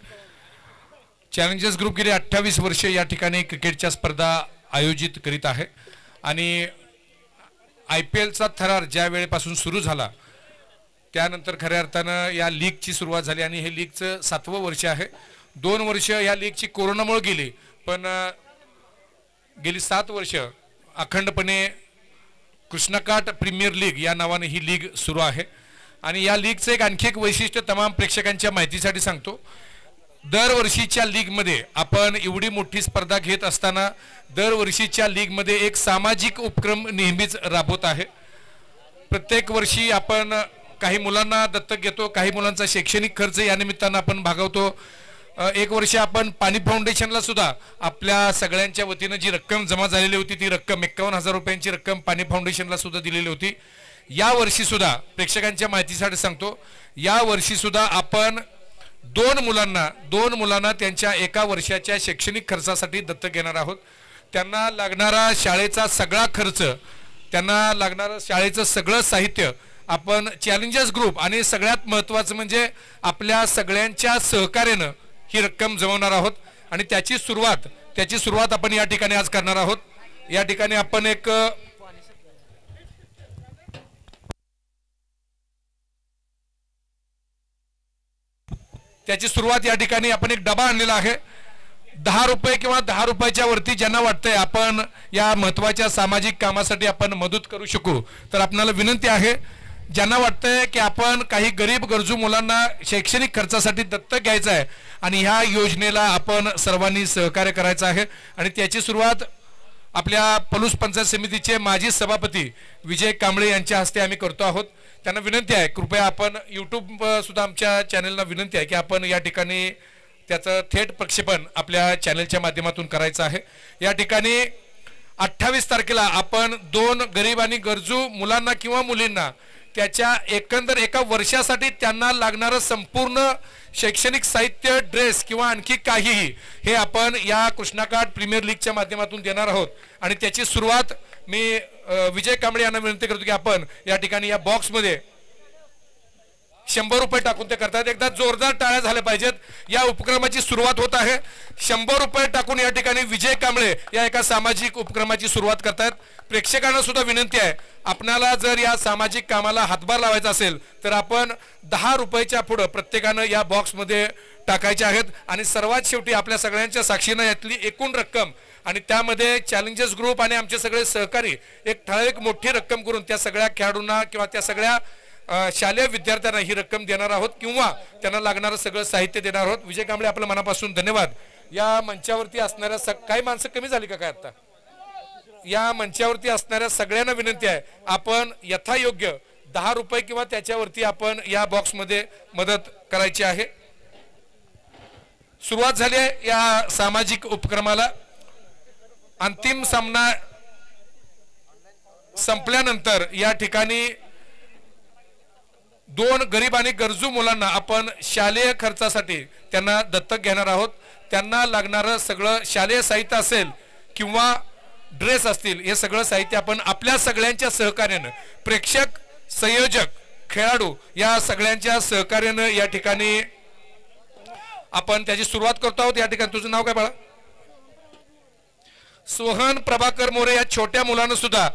चॅलेंजर्स ग्रुप गेली 28 वर्ष या ठिकाणी क्रिकेटच्या स्पर्धा आयोजित करीत आहे आणि IPLचा थरार ज्या वेळेपासून सुरू झाला त्यानंतर खऱ्या अर्थानं या लीगची सुरुवात झाली आणि हे लीगचं 7वं वर्ष आहे। 2 वर्ष या लीगची कोरोनामुळे गेली, पण गेली 7 वर्ष अखंडपणे कृष्णकाठ प्रीमियर लीग या नावाने ही लीग सुरू आहे। आणि या लीगचं एक आणखी एक वैशिष्ट्य तमाम प्रेक्षकांच्या माहितीसाठी सांगतो। दरवर्षीच्या लीगमध्ये आपण एवढी मोठी स्पर्धा घेत असताना दरवर्षीच्या लीगमध्ये एक सामाजिक उपक्रम नेहमीच राबवत आहे। प्रत्येक वर्षी आपण काही मुलांना दत्तक घेतो, काही मुलांचा शैक्षणिक खर्च या निमित्तानं आपण भागवतो। एक वर्ष आपण पाणी फाउंडेशनला सुद्धा आपल्या सगळ्यांच्या वतीनं जी रक्कम जमा झालेली होती ती रक्कम 51,000 रुपयांची रक्कम पाणी फाउंडेशनला सुद्धा दिलेली होती। या वर्षी सुद्धा प्रेक्षकांच्या माहितीसाठी सांगतो, या वर्षी सुद्धा आपण 2 मुलांना त्यांच्या 1 वर्षाच्या शैक्षणिक खर्चासाठी दत्तक घेणार आहोत। त्यांना लागणारा शाळेचा सगळा खर्च, त्यांना लागणारं शाळेचं सगळं साहित्य आपण चॅलेंजर्स ग्रुप आणि सगळ्यात महत्त्वाचं म्हणजे आपल्या सगळ्यांच्या सहकार्यानं ही रक्कम जमवणार आहोत आणि त्याची सुरुवात आपण या ठिकाणी आज करणार आहोत। या ठिकाणी आपण एक डबा आणलेला आहे। 10 रुपये किंवा 10 रुपयाच्या वरती ज्यांना वाटतंय आपण या महत्त्वाच्या सामाजिक कामासाठी आपण मदत करू शकू तर आपल्याला विनंती आहे, ज्यांना वाटतंय की आपण काही गरीब गरजू मुलांना शैक्षणिक खर्चासाठी दत्तक घ्यायचं आहे आणि ह्या योजनेला आपण सर्वांनी सहकार्य करायचं आहे आणि त्याची सुरुवात आपल्या पलूस पंचायत समितीचे माजी सभापती विजय कांबळे यांच्या हस्ते आम्ही करतो आहोत। त्यांना विनंती आहे कृपया आपण YouTube सुद्धा आमच्या चॅनलला विनंती आहे की आपण या ठिकाणी त्याचं थेट प्रक्षेपण आपल्या चॅनलच्या माध्यमातून करायचं आहे। या ठिकाणी 28 तारखेला आपण 2 गरीब आणि गरजू मुलांना किंवा मुलींना त्याच्या एकंदर 1 वर्षासाठी त्यांना लागणारं संपूर्ण शैक्षणिक साहित्य, ड्रेस किंवा आणखी काहीही हे आपण या कृष्णकाठ प्रीमियर लीगच्या माध्यमातून देणार आहोत आणि त्याची सुरुवात मी विजय कांबळे यांना विनंती करतो की आपण या ठिकाणी या बॉक्समध्ये 100 रुपये टाकून ते करतात। एकदा जोरदार टाळ्या झाल्या पाहिजेत। या उपक्रमाची सुरुवात होत आहे। 100 रुपये टाकून या ठिकाणी विजय कांबळे या एका सामाजिक उपक्रमाची सुरुवात करतात। प्रेक्षकांना सुद्धा विनंती आहे, आपल्याला जर या सामाजिक कामाला हातभार लावायचा असेल तर आपण 10 रुपयाच्या पुढे प्रत्येकानं या बॉक्समध्ये टाकायचे आहेत आणि सर्वात शेवटी आपल्या सगळ्यांच्या साक्षीनं यातली एकूण रक्कम आणि त्यामध्ये चॅलेंजर्स ग्रुप आणि आमचे सगळे सहकारी एक ठराविक मोठी रक्कम करून त्या सगळ्या खेळाडूंना किंवा त्या सगळ्या शालेय विद्यार्थ्यांना ही रक्कम देणार आहोत किंवा त्यांना लागणारं सगळं साहित्य देणार आहोत। विजय कांबळे आपल्या मनापासून धन्यवाद। या मंचावरती असणाऱ्या काही माणसं कमी झाली का काय आता? या मंचावरती असणाऱ्या सगळ्यांना विनंती आहे, आपण यथायोग्य 10 रुपये किंवा त्याच्यावरती आपण या बॉक्समध्ये मदत करायची आहे। सुरुवात झाली आहे या सामाजिक उपक्रमाला। अंतिम सामना संपल्यानंतर या ठिकाणी 2 गरीब आणि गरजू मुलांना आपण शालेय खर्चासाठी त्यांना दत्तक घेणार आहोत। त्यांना लागणारं सगळं शालेय साहित्य असेल किंवा ड्रेस असतील हे सगळं साहित्य आपण आपल्या सगळ्यांच्या सहकार्यानं, प्रेक्षक, संयोजक, खेळाडू या सगळ्यांच्या सहकार्यानं या ठिकाणी आपण त्याची सुरुवात करतो आहोत। या ठिकाणी तुझं नाव काय बाळा? सोहन प्रभाकर मोरे या छोट्या मुलानं सुद्धा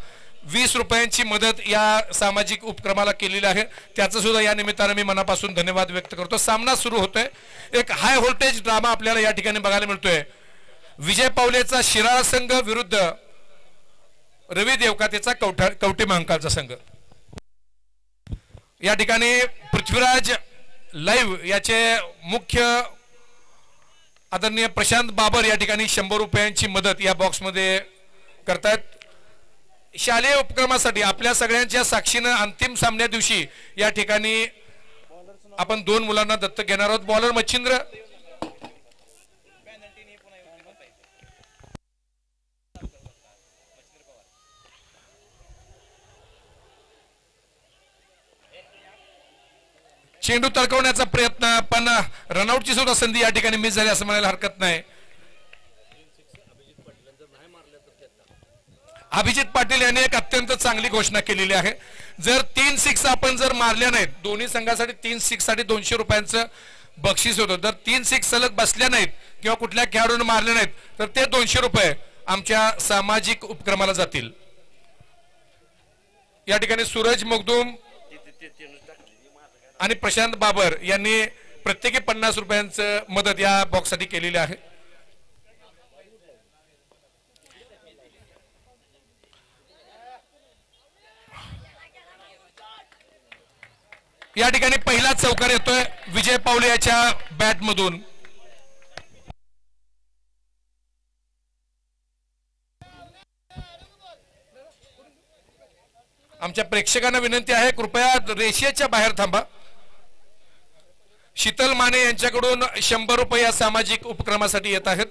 20 रुपयांची मदत या सामाजिक उपक्रमाला केलेली आहे। त्याचं सुद्धा या निमित्तानं मी मनापासून धन्यवाद व्यक्त करतो। सामना सुरू होतोय। एक हाय व्होल्टेज ड्रामा आपल्याला या ठिकाणी बघायला मिळतोय। विजय पावलेचा शिराळा संघ विरुद्ध रवी देवकातेचा कवटे महांकाळचा संघ. या ठिकाणी पृथ्वीराज लाईव्ह याचे मुख्य आदरणीय प्रशांत बाबर या ठिकाणी 100 रुपयांची मदत या बॉक्समध्ये करतात. शालेय उपक्रमासाठी आपल्या सगळ्यांच्या साक्षीनं अंतिम सामन्या दिवशी या ठिकाणी आपण 2 मुलांना दत्तक घेणार आहोत. बॉलर मच्छिंद्र, चेंडू तडकवण्याचा प्रयत्न, पण रनआउटची सुद्धा संधी या ठिकाणी मिस झाली असं म्हणायला हरकत नाही. अभिजित पाटील यांनी एक अत्यंत चांगली घोषणा केलेली आहे. जर 3 6 आपण जर मारल्या नाहीत, दोन्ही संघासाठी 3 6 साठी 200 रुपयांचं बक्षीस होतं. जर 3 6 सलग बसल्या नाहीत किंवा कुठल्या खेळाडूने मारले नाहीत तर ते 200 रुपये आमच्या सामाजिक उपक्रमाला जातील. या ठिकाणी सूरज मगदूम आणि प्रशांत बाबर यांनी प्रत्येकी 50 रुपयांचं मदत या बॉक्ससाठी केलेली आहे. या ठिकाणी पहिला चौकार येतोय विजय पावले याच्या बॅट मधून. आमच्या प्रेक्षकांना विनंती आहे, कृपया रेषेच्या बाहेर थांबा. शीतल माने यांच्याकडून 100 रुपये या सामाजिक उपक्रमासाठी येत आहेत.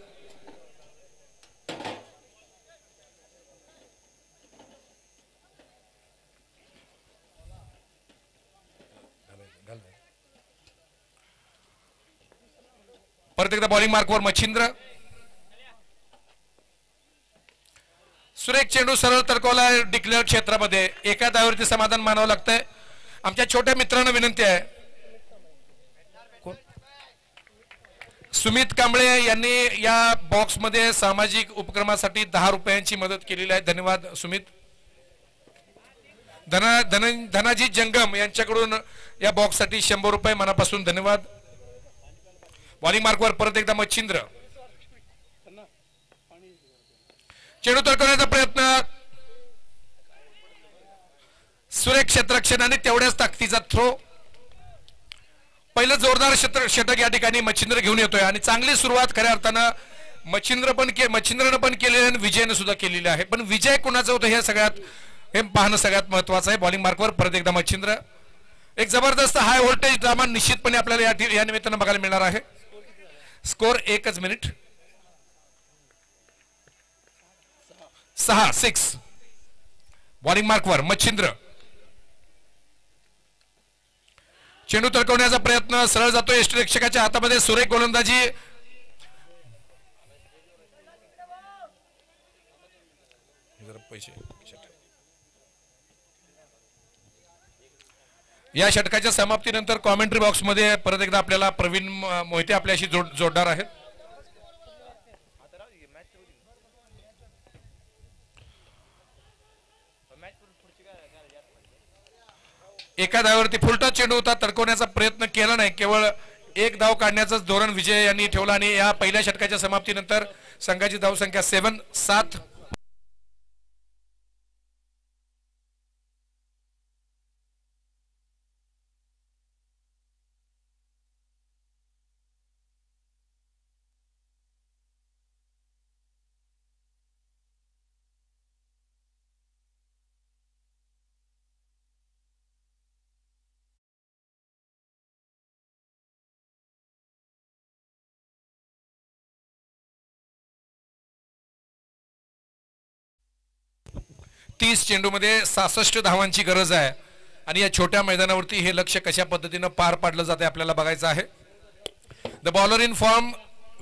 परत एकदा बॉलिंग मार्कवर मच्छिंद्र. सुरेख चेंडू सरळ तडकवला डिक्लेअर क्षेत्रामध्ये. एका धावेवरती समाधान मानावं लागतंय. आमच्या छोट्या मित्रांना विनंती आहे, सुमित कांबळे यांनी या बॉक्समध्ये सामाजिक उपक्रमासाठी 10 रुपयांची मदत केलेली आहे. धन्यवाद सुमित. धनाजी जंगम यांच्याकडून या बॉक्ससाठी 100 रुपये मनापासून धन्यवाद. बॉलिंग मार्कवर परत एकदा मच्छिंद्र. चेंडू तडकवण्याचा प्रयत्न. सुरेख क्षेत्ररक्षण आणि तेवढ्याच ताकदीचा थ्रो. पहिलं जोरदार षटक या ठिकाणी मच्छिंद्र घेऊन येतोय आणि चांगली सुरुवात खऱ्या अर्थानं मच्छिंद्रनं पण केलेली आणि विजयने सुद्धा केलेली आहे. पण विजय कोणाचं होतं हे पाहणं सगळ्यात महत्वाचं आहे. बॉलिंग मार्कवर परत एकदा मच्छिंद्र. एक जबरदस्त हाय व्होल्टेज ड्रामा निश्चितपणे आपल्याला या निमित्तानं बघायला मिळणार आहे. Score 1 minute. 6 बॉलिंग मार्कवर मच्छिंद्र. चेंडू तडकवण्याचा प्रयत्न सरळ जातो यष्टिरक्षकाच्या हातामध्ये. सुरेख गोलंदाजी. या षटकाच्या समाप्तीनंतर कॉमेंट्री बॉक्स मध्ये परत एकदा आपल्याला प्रवीण मोहिते आपल्याशी जोडणार आहेत. एका धावेवरती फुलटा चेंडू होता, तडकवण्याचा प्रयत्न केला नाही. केवळ 1 धाव काढण्याचं धोरण विजय यांनी ठेवलं आणि या पहिल्या षटकाच्या समाप्तीनंतर संघाची धावसंख्या 7. चेंडूमध्ये 66 धावांची गरज आहे आणि या छोट्या मैदानावरती हे लक्ष्य कशा पद्धतीने पार पाडलं जाते आपल्याला बघायचं आहे. द बॉलर इन फॉर्म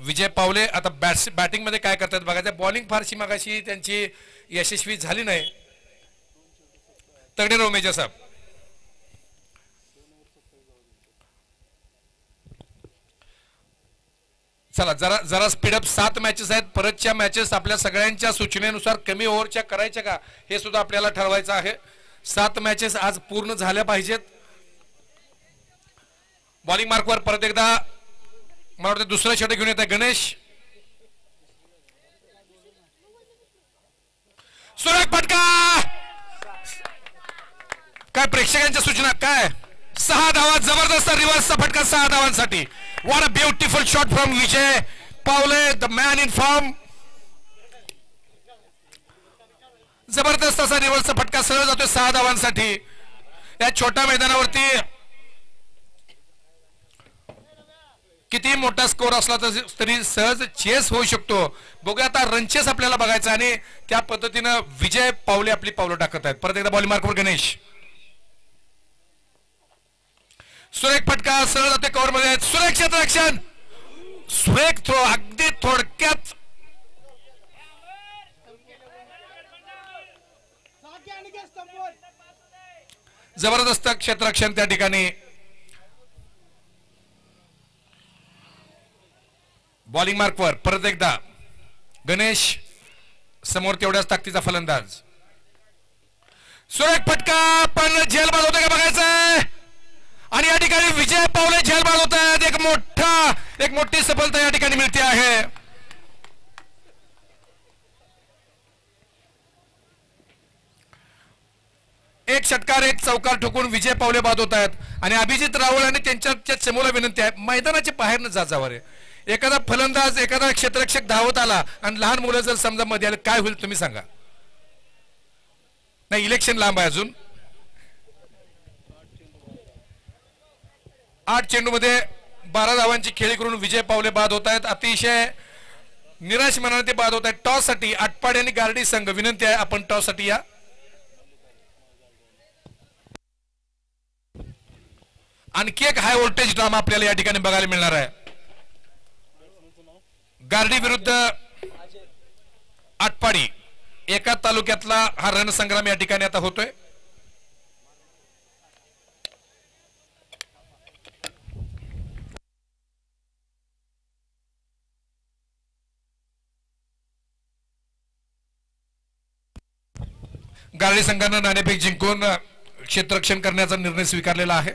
विजय पावले. आता बॅटिंग मध्ये काय करतात बघायचं. बॉलिंग फारशी मागाशी त्यांची यशस्वी झाली नाही. तगडे मेजर साहेब. चला जरा स्पीडअप. 7 मॅचेस आहेत. परतच्या मॅचेस आपल्या सगळ्यांच्या सूचनेनुसार कमी ओव्हरच्या करायच्या का हे सुद्धा आपल्याला ठरवायचं आहे. 7 मॅचेस आज पूर्ण झाल्या पाहिजेत. बॉलिंग मार्कवर परत एकदा मला वाटतं दुसरं षटक घेऊन येत आहे गणेश. सुरेख फटका. काय प्रेक्षकांच्या सूचना काय? 6 धावा. जबरदस्त रिव्हर्सचा फटका 6 धावांसाठी. What a beautiful shot from Vijay Pawale, the man in form. जबरदस्त असा रिव्हर्सचा फटका सरळ जातोय 6 धावांसाठी. या छोट्या मैदानावरती किती मोठा स्कोर असला तरी सहज चेस होऊ शकतो. बघूया आता रनचेस आपल्याला बघायचा आणि त्या पद्धतीनं विजय पावले आपली पावलं टाकत आहेत. परत एकदा बॉलिंग मार्कवर गणेश. सुरेख फटका सरळ जाते कव्हर मध्ये. सुरेख क्षेत्ररक्षण. सुरेख थ्रो अगदी थोडक्यात. जबरदस्त क्षेत्ररक्षण त्या ठिकाणी. बॉलिंग मार्कवर परत एकदा गणेश. समोर तेवढ्याच ताकदीचा फलंदाज. सुरेख फटका पण झेल बाद होते का बघायचंय. आणि या ठिकाणी विजय पावले झेल बाद होत आहेत. एक मोठी सफलता या ठिकाणी मिळते आहे. एक षटकार एक चौकार ठोकून विजय पावले बाद होत आहेत. आणि अभिजित राहुल आणि त्यांच्या समोर विनंती आहे मैदानाच्या बाहेर न जाजावर. एखादा फलंदाज एखादा क्षेत्ररक्षक धावत आला आणि लहान मुलं जर समजा मध्ये आले काय होईल तुम्ही सांगा. नाही इलेक्शन लांब आहे अजून. 8 चेंडूमध्ये 12 धावांची खेळी करून विजय पावले बाद होत आहेत. अतिशय निराश मनाने ते बाद होत आहेत. टॉस साठी आटपाडी आणि गार्डी संघ विनंती आहे आपण टॉस साठी या. आणखी एक हाय व्होल्टेज ड्रामा आपल्याला या ठिकाणी बघायला मिळणार आहे. गार्डी विरुद्ध आटपाडी एका तालुक्यातला हा रणसंग्राम या ठिकाणी आता होतोय. गार्डी संघानं नाणेफेक जिंकून क्षेत्ररक्षण करण्याचा निर्णय स्वीकारलेला आहे.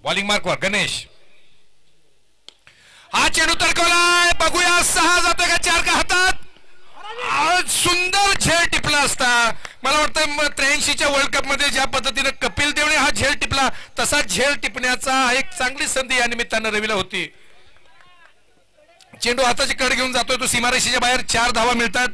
बॉलिंग मार्कवर गणेश. हा चेंडू तडकवलाय. बघूया 6 जातोय का 4 का हातात. सुंदर झेल टिपला असता. मला वाटतं 83च्या वर्ल्ड कप मध्ये ज्या पद्धतीने कपिल देवने हा झेल टिपला तसा झेल टिपण्याचा एक चांगली संधी या निमित्तानं रवीला होती. चेंडू हाताची कड घेऊन जातोय तो सीमारेषेच्या बाहेर. 4 धावा मिळतात.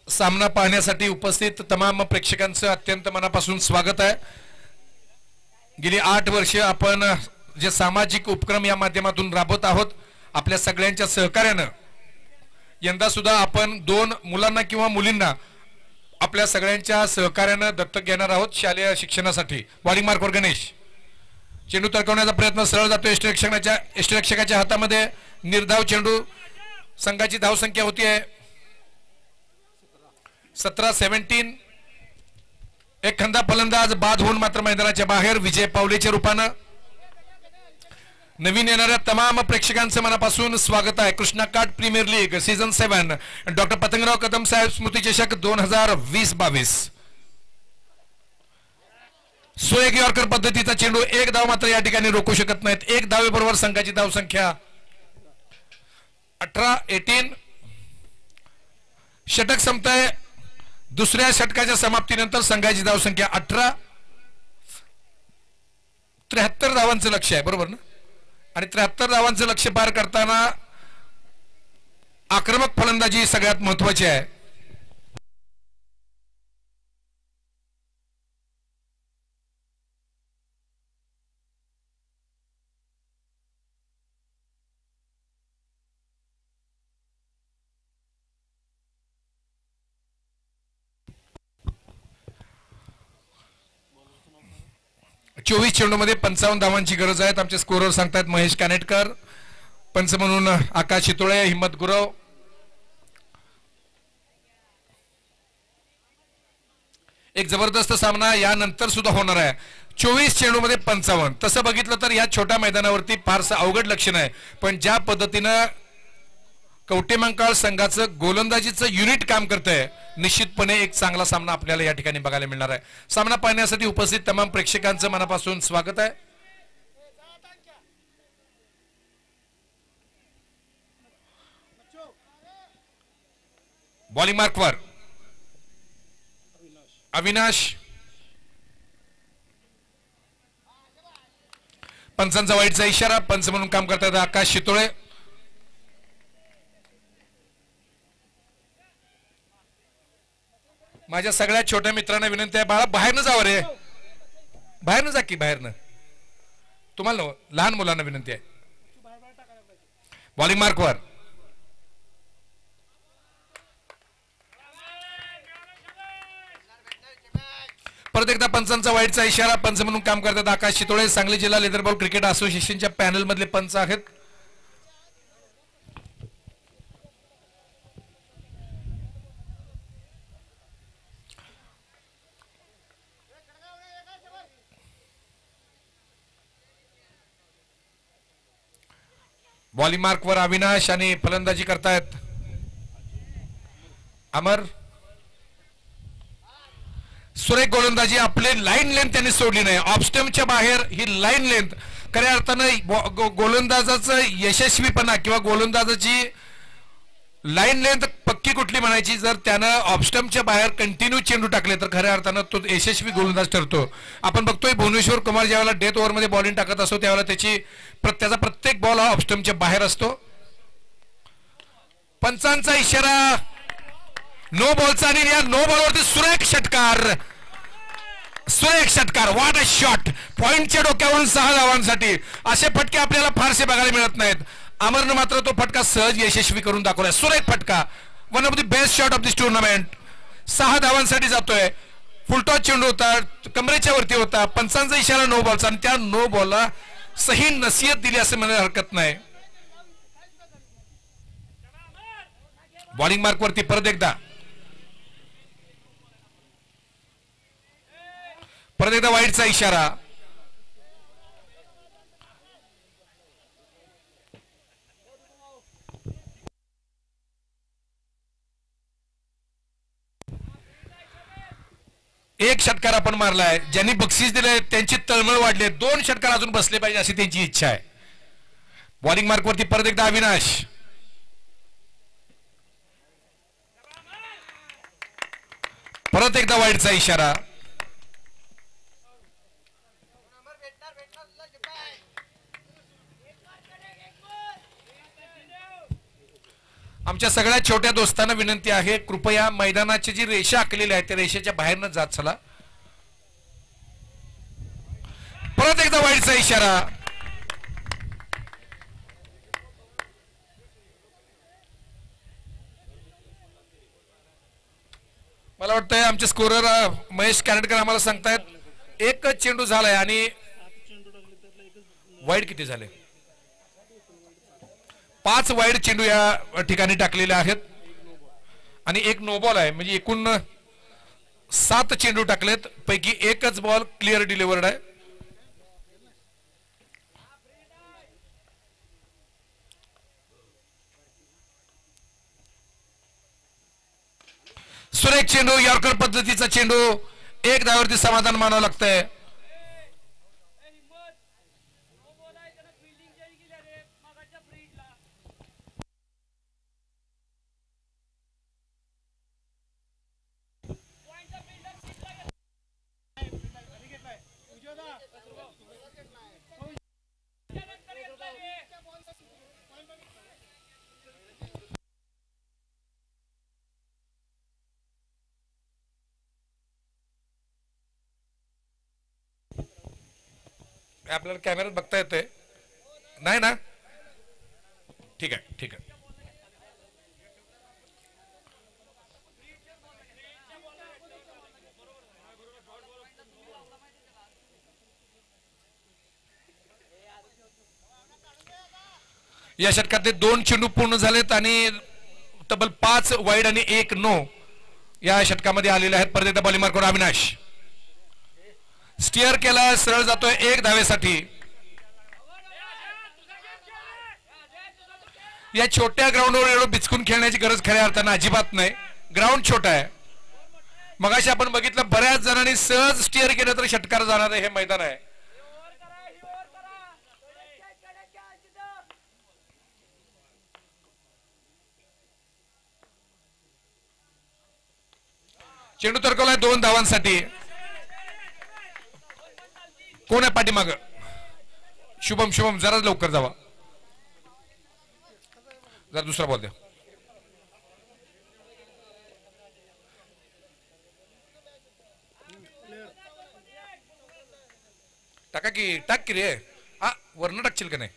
सामना पाहण्यासाठी उपस्थित तमाम प्रेक्षकांचं अत्यंत मनापासून स्वागत आहे. गेली 8 वर्ष आपण जे सामाजिक उपक्रम या माध्यमातून राबवत आहोत आपल्या सगळ्यांच्या सहकार्यानं यंदा सुद्धा आपण 2 मुलांना किंवा मुलींना आपल्या सगळ्यांच्या सहकार्यानं दत्तक घेणार आहोत शालेय शिक्षणासाठी. बॉलिंग मार्कवर गणेश. चेंडू तडकवण्याचा प्रयत्न सरळ जातो यष्टिरक्षकाच्या हातामध्ये. निर्धाव चेंडू. संघाची धावसंख्या होती आहे 17-17. एक खंदा फलंदाज बाद होऊन मात्र मैदानाच्या बाहेर विजय पावलेच्या रूपानं. नवीन येणाऱ्या तमाम प्रेक्षकांचं मनापासून स्वागत आहे. Krishna Kath premier league season 7 doctor Patangrao Kadam Saheb स्मृती चषक 2020-22. सुरेख यॉर्कर पद्धतीचा चेंडू. एक धाव मात्र या ठिकाणी रोखू शकत नाहीत. एक धावेबरोबर संघाची धावसंख्या 18-18. षटक संपतंय. दुसऱ्या षटकाच्या समाप्तीनंतर संघाची धावसंख्या 18. 73 धावांचं लक्ष्य आहे बरोबर ना. आणि 73 धावांचं लक्ष्य पार करताना आक्रमक फलंदाजी सगळ्यात महत्वाची आहे. चोवीस चेंडूमध्ये 55 धावांची गरज आहे. आमचे स्कोरर सांगतात महेश कानेटकर. पंच म्हणून आकाश शितोळे, हिम्मत गुरव. एक जबरदस्त सामना यानंतर सुद्धा होणार आहे. 24 चेंडूमध्ये 55. तसं बघितलं तर या छोट्या मैदानावरती फारसं अवघड लक्षण आहे, पण ज्या पद्धतीनं कवटेमंकाळ संघाचं गोलंदाजीचं युनिट काम करतंय, निश्चितपणे एक चांगला सामना आपल्याला या ठिकाणी बघायला मिळणार आहे. सामना पाहण्यासाठी उपस्थित तमाम प्रेक्षकांचं मनापासून स्वागत आहे. बॉलिंग मार्कवर अविनाश, पंचांचा वाईटचा इशारा. पंच म्हणून काम करतात आकाश शितोळे. माझ्या सगळ्या छोट्या मित्रांना विनंती आहे, बाळा बाहेरनं जावं रे, बाहेरनं जा की, बाहेरनं. तुम्हाला लहान मुलांना विनंती आहे. बॉलिंग मार्कवर परत एकदा पंचांचा वाईटचा इशारा. पंच म्हणून काम करतात आकाश शितोळे. सांगली जिल्हा लेदरबॉल क्रिकेट असोसिएशनच्या पॅनल मधले पंच आहेत. बॉलिंग मार्कवर अविनाश आणि फलंदाजी करतायत अमर. सुरेख गोलंदाजी. आपले लाईन लेंथ त्यांनी सोडली नाही. ऑफस्टम्पच्या बाहेर ही लाईन लेंथ खऱ्या अर्थानं गोलंदाजाचं यशस्वीपणा किंवा गोलंदाजाची लाईन लेंथ पक्की कुठली म्हणायची, जर त्यानं ऑफस्टम्पच्या बाहेर कंटिन्यू चेंडू टाकले तर खऱ्या अर्थानं तो यशस्वी गोलंदाज ठरतो. आपण बघतोय भुवनेश्वर कुमार ज्यावेळेला डेथ ओव्हरमध्ये बॉलिंग टाकत असतो त्यावेळेला त्याचा प्रत्येक बॉल हा ऑफस्टम्पच्या बाहेर असतो. पंचांचा इशारा नो बॉलचा आणि या नो बॉलवरती सुरेख षटकार. सुरेख षटकार. What a shot. पॉइंटच्या डोक्यावरून 6 धावांसाठी. असे फटके आपल्याला फारसे बघायला मिळत नाहीत. अमरनं मात्र तो फटका सहज यशस्वी करून दाखवलाय. सुरेख फटका. One of the best shot of this tournament. 6 धावांसाठी जातोय. फुलटॉस चेंडू होता, कमरेच्या वरती होता. पंचांचा इशारा नो बॉलचा आणि त्या नो बॉलला सही नसीहत दिली असं म्हणायला हरकत नाही. बॉलिंग मार्कवरती परत एकदा वाईटचा इशारा. एक षटकार आपण मारलाय. ज्यांनी बक्षीस दिलंय त्यांची तळमळ वाढली. 2 षटकार अजून बसले पाहिजे अशी त्यांची इच्छा आहे. बॉलिंग मार्कवरती परत एकदा अविनाश. परत एकदा वाईटचा इशारा. आमच्या सगळ्या छोट्या दोस्तांना विनंती आहे, कृपया मैदानाची जी रेषा आखलेली आहे त्या रेषेच्या बाहेरनं जात चला. परत एकदा वाईटचा इशारा. मला वाटतंय आमचे स्कोरर महेश कॅनडकर आम्हाला सांगतायत 1 चेंडू झालाय आणि वाईड किती झाले. 5 वाईड चेंडू या ठिकाणी टाकलेले आहेत आणि 1 नो बॉल आहे. म्हणजे एकूण 7 चेंडू टाकलेत, पैकी 1च बॉल क्लिअर डिलिव्हर्ड आहे. सुरेख चेंडू, यॉर्कर पद्धतीचा चेंडू. 1 धावावरती समाधान मानावं लागतंय. आपल्याला कॅमेऱ्यात बघता येतंय नाही ना. ठीक आहे ठीक आहे. या षटकातले 2 चेंडू पूर्ण झालेत आणि तब्बल 5 वाईड आणि 1 नो या षटकामध्ये आलेले आहेत. परत एकदा बॉलिंग मार्कवर अविनाश स्टिअर केला, सरळ जातोय 1 धावेसाठी. या छोट्या ग्राउंडवर एवढं बिचकून खेळण्याची गरज खऱ्या अर्थानं अजिबात नाही. ग्राउंड छोटा आहे. मगाशी आपण बघितलं बऱ्याच जणांनी सहज स्टिअर केलं तर षटकार जाणार हे मैदान आहे. चेंडू तरकवलाय 2 धावांसाठी. कोण आहे पाठीमाग? शुभम जरा लवकर जावा, जरा दुसरा बॉल द्या. टाक की रे. हा वरनं टाकशील का नाही?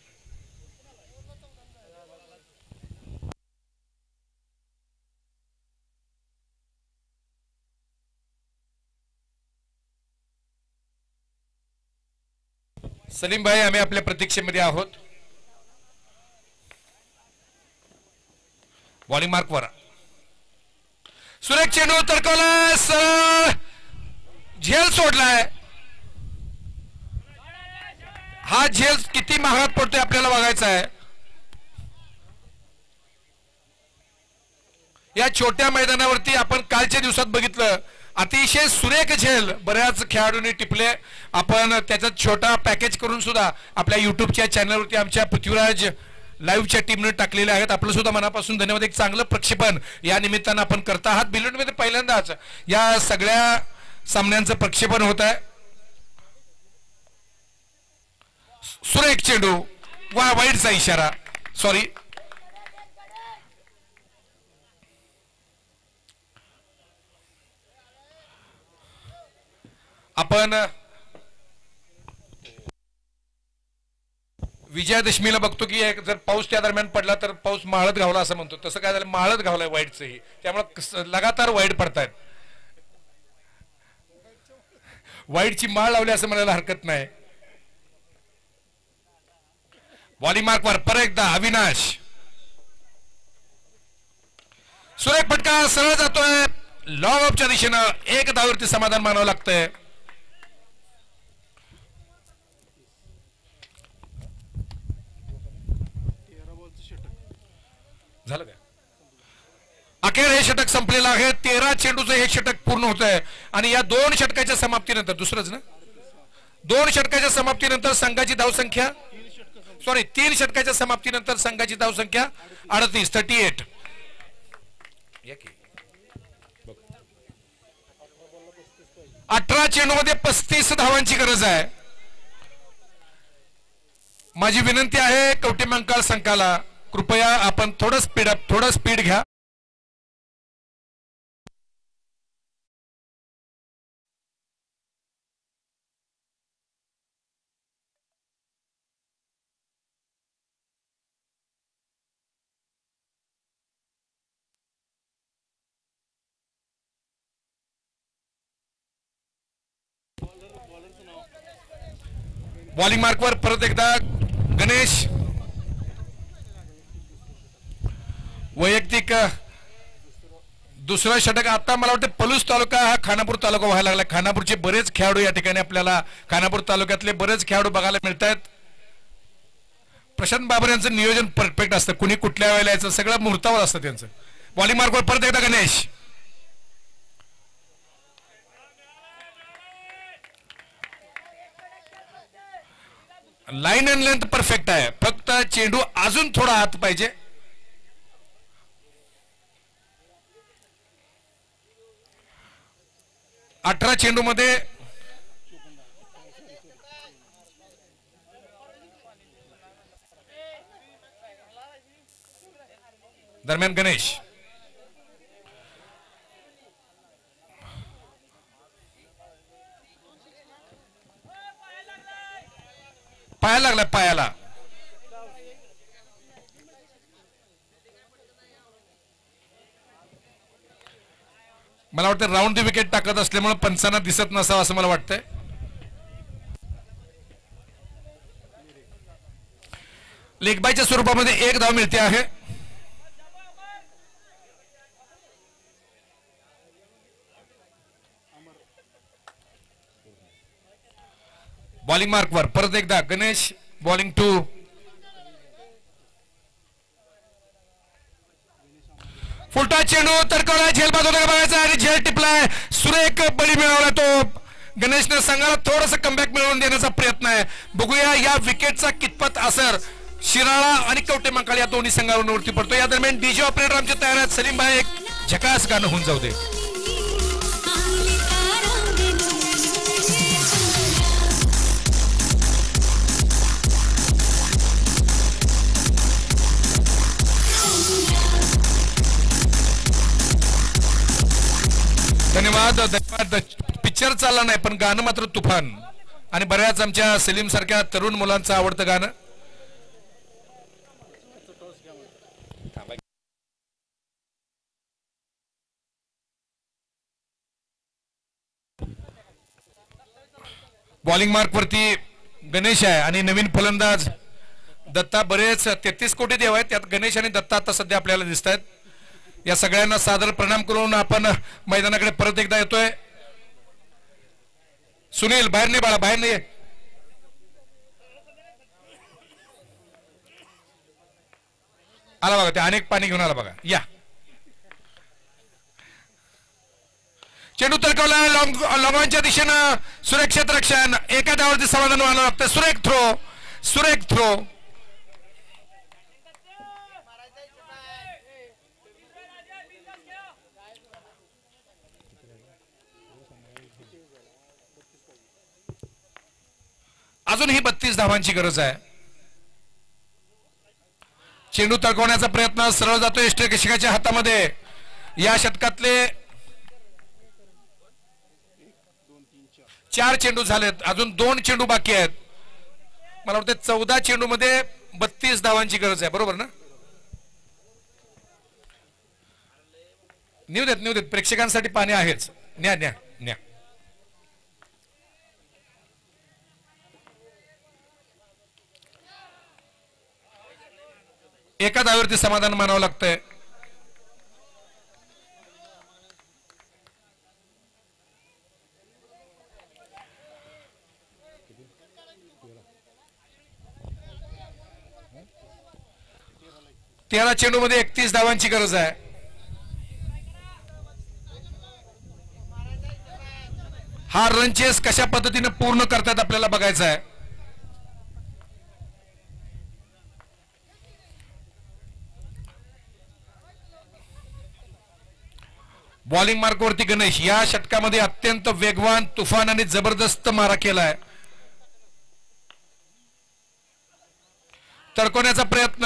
सलीम भाई आम्ही आपल्या प्रतीक्षेमध्ये आहोत. बॉलिंग मार्कवर सुरेख चेंडू तरकवला, सरळ झेल सोडलाय. हा झेल किती महागात पडतोय आपल्याला बघायचा आहे. या छोट्या मैदानावरती आपण कालच्या दिवसात बघितलं अतिशय सुरेख झेल बऱ्याच खेळाडूंनी टिपले. आपण त्याचा छोटा पॅकेज करून सुद्धा आपल्या युट्यूबच्या चॅनलवरती आमच्या पृथ्वीराज लाईव्हच्या टीमने टाकलेले आहेत. आपलं सुद्धा मनापासून धन्यवाद. एक चांगलं प्रक्षेपण या निमित्तानं आपण करत आहात. बिल्डमध्ये पहिल्यांदाच या सगळ्या सामन्यांचं प्रक्षेपण होत आहे. सुरेख चेंडू, वाईडचा इशारा, सॉरी. आपण विजयादशमीला बघतो की जर पाऊस त्या दरम्यान पडला तर पाऊस माळत घावला असं म्हणतो. तसं काय झालं, माळत घावलाय वाईडचंही. त्यामुळे लगातार वाईड पडतायत. वाईडची माळ लावली असं म्हणायला हरकत नाही. बॉलिंग मार्कवर परत एकदा अविनाश, सुरेख फटका, सरळ जातोय लॉंग ऑफच्या दिशेनं. 1 धावेवरती समाधान मानावं लागतंय. झालं काय? अखेर हे षटक संपलेलं आहे. 13 चेंडूचं हे षटक पूर्ण होत आहे. आणि या 2 षटकाच्या समाप्तीनंतर, दुसरंच ना, 2 षटकाच्या समाप्तीनंतर संघाची धावसंख्या, सॉरी 3 षटकाच्या समाप्तीनंतर संघाची धावसंख्या 38. 18 चेंडूमध्ये 35 धावांची गरज आहे. माझी विनंती आहे कवटेमंकाळ संघाला, कृपया आपण थोडं स्पीड घ्या. बॉलिंग मार्कवर परत एकदा गणेश. वैयक्तिक दुसरा षटक. आता मला वाटतं पलूस तालुका हा खानापूर तालुका व्हायला लागला. खानापूरचे बरेच खेळाडू या ठिकाणी आपल्याला, खानापूर तालुक्यातले बरेच खेळाडू बघायला मिळत आहेत. प्रशांत बाबर यांचं नियोजन परफेक्ट असतं. कुणी कुठल्या वेळेला यायचं सगळं मुहूर्तावर असतं त्यांचं. बॉलिंग मार्कवर परत एकदा Ganesh. Line and length perfect आहे. फक्त चेंडू अजून थोडा आत पाहिजे. अठरा चेंडू मध्ये दरम्यान गणेश पायाला लागला, पायाला. मला वाटतं राऊंड दी विकेट टाकत असल्यामुळे पंचांना दिसत नसावं असं मला वाटतंय. लेगबायच्या स्वरूपामध्ये 1 धाव मिळते आहे. बॉलिंग मार्कवर परत एकदा गणेश बॉलिंग 2. फुलटा चेंडू तरकवला, झेल बाद होता का बघायचा आणि झेल टिपलाय. सुरेख बळी मिळवला तो. गणेशने संघाला थोडस कमबॅक मिळवून देण्याचा प्रयत्न आहे. बघूया या विकेटचा कितपत असर शिराळा आणि कवटे मंकाळ या दोन्ही संघांवरती पडतो. या दरम्यान डीजे ऑपरेटर आमचे तयार आहेत. सलीम भाई एक झकास गाणं होऊन जाऊ दे. धन्यवाद धन्यवाद. पिक्चर चालला नाही पण गाणं मात्र तुफान आणि बऱ्याच आमच्या सलीम सारख्या तरुण मुलांचं आवडतं गाणं. बॉलिंग मार्क वरती गणेश आहे आणि नवीन फलंदाज दत्ता. बरेच 33 कोटी देव आहेत त्यात गणेश आणि दत्ता आता सध्या आपल्याला दिसत आहेत. या सगळ्यांना सादर प्रणाम करून आपण मैदानाकडे परत एकदा येतोय. सुनील बाहेर नाही बाळा, बाहेर नाही. आला बघा ते अनेक पाणी घेऊन आला बघा. या चेंडू तरकवला लॉंगॉनच्या दिशेनं. सुरक्षित रक्षण एका धावावरती समाधान व्हावं लागतं. सुरेख थ्रो, सुरेख थ्रो. अजूनही 32 धावांची गरज आहे. चेंडू तडकवण्याचा प्रयत्न सरळ जातो यष्टिरक्षकाच्या हातामध्ये. या षटकातले 4 चेंडू झालेत, अजून 2 चेंडू बाकी आहेत. मला वाटतं 14 चेंडू मध्ये 32 धावांची गरज आहे. बरोबर ना? नेऊ देत प्रेक्षकांसाठी पाणी आहेच. न्या न्या न्या. एका धावेवरती समाधान मानावं लागतंय. तेरा चेंडू मध्ये 31 धावांची गरज आहे. हा रन चेस कशा पद्धतीने पूर्ण करतात आपल्याला बघायचं आहे. बॉलिंग मार्कवरती गणेश या षटकामध्ये अत्यंत वेगवान, तुफान आणि जबरदस्त मारा केलाय. तडकवण्याचा प्रयत्न.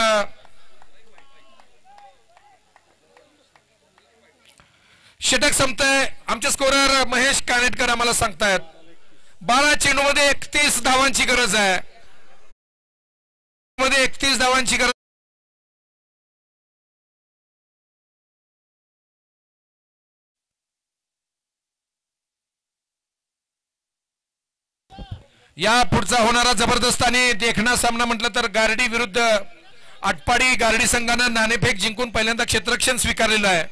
षटक संपतंय. आमचे स्कोरर महेश कानेटकर आम्हाला सांगतायत 12 चेंडू मध्ये 31 धावांची गरज आहे. 31 धावांची गरज. या पुढचा होणारा जबरदस्त आणि देखणा सामना म्हटलं तर गारडी विरुद्ध आटपाडी. गारडी संघानं नाणेफेक जिंकून पहिल्यांदा क्षेत्ररक्षण स्वीकारलेलं आहे.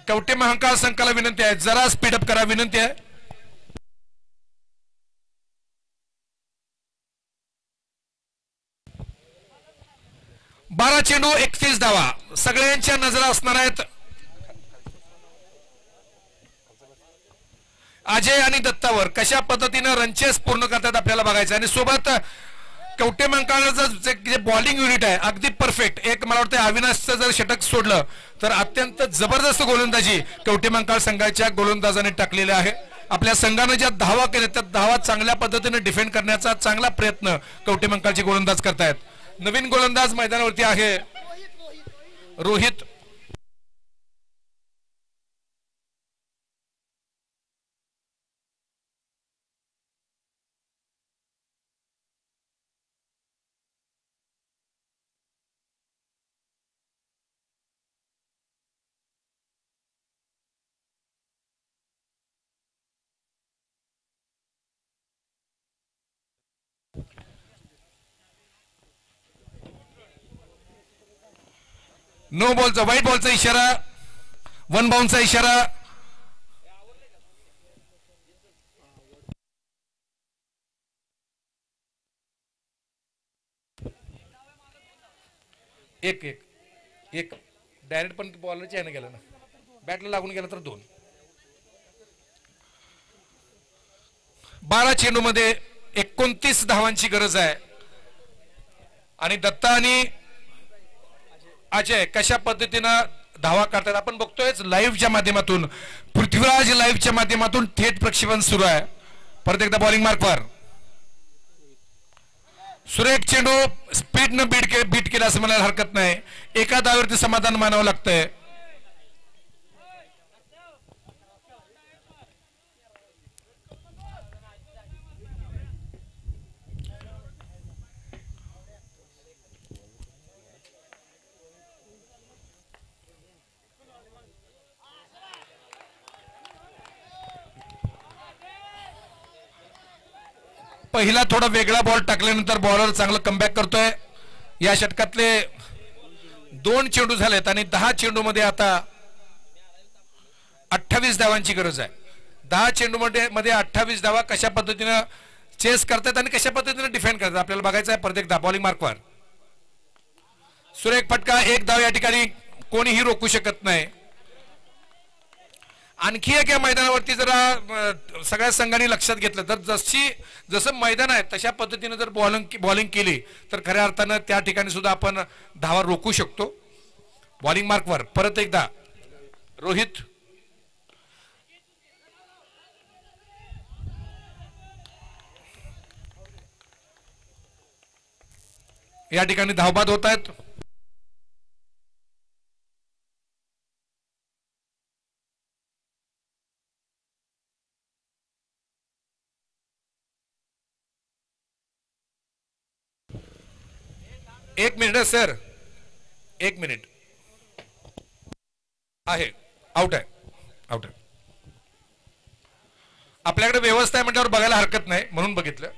कवटे महाकाळ संघाला विनंती आहे, जरा स्पीडअप करा, विनंती आहे. बारा चेंडू 31 धावा. सगळ्यांच्या नजरा असणार आहेत अजय आणि दत्तावर. कशा पद्धतीने रनचेस पूर्ण करतात आपल्याला बघायचं. आणि सोबत कवटे मंकाळचं जे बॉलिंग युनिट आहे अगदी परफेक्ट. एक मला वाटतं अविनाशचं जर षटक सोडलं तर अत्यंत जबरदस्त गोलंदाजी कवटे मंकाळ संघाच्या गोलंदाजाने टाकलेले आहे. आपल्या संघाने ज्या धावा केल्या त्या धावा चांगल्या पद्धतीने डिफेंड करण्याचा चांगला प्रयत्न कवटे मंकाळचे गोलंदाज करतायत. नवीन गोलंदाज मैदानावरती आहे रोहित. नो बॉलचा, व्हाईट बॉलचा इशारा, 1 बाउन्सचा इशारा. एक एक एक डायरेक्ट पण बॉलरच्या ह्यानं गेला ना, बॅटला लागून गेला तर 2. 12 चेंडूमध्ये 29 धावांची गरज आहे आणि दत्ता आणि अजय कशा पद्धतीनं धावा काढतात आपण बघतोय लाईव्हच्या माध्यमातून, पृथ्वीराज लाईव्हच्या माध्यमातून थेट प्रक्षेपण सुरू आहे. परत एकदा बॉलिंग मार्कवर सुरेख चेंडू स्पीडनं बीट केला असं म्हणायला हरकत नाही. एका धावेवरती समाधान मानावं लागतंय. पहिला थोडा वेगळा बॉल टाकल्यानंतर बॉलर चांगलं कमबॅक करतोय. या षटकातले 2 चेंडू झालेत आणि 10 चेंडूमध्ये आता 28 धावांची गरज आहे. 10 चेंडूमध्ये 28 धावा कशा पद्धतीनं चेस करतात आणि कशा पद्धतीनं डिफेंड करतात आपल्याला बघायचं आहे. परत एकदा बॉलिंग मार्कवर सुरेख फटका, 1 धाव या ठिकाणी कोणीही रोखू शकत नाही. आणखी एक या मैदानावरती जरा सगळ्या संघांनी लक्षात घेतलं तर जसं मैदान आहे तशा पद्धतीने जर बॉलिंग केली तर खऱ्या अर्थानं त्या ठिकाणी सुद्धा आपण धावा रोखू शकतो. बॉलिंग मार्कवर परत एकदा रोहित, या ठिकाणी धावबाद होत आहेत. एक मिनिट सर, 1 मिनिट आहे. आउट आहे, आउट आहे. आपल्याकडे व्यवस्था आहे म्हटल्यावर बघायला हरकत नाही म्हणून बघितलं.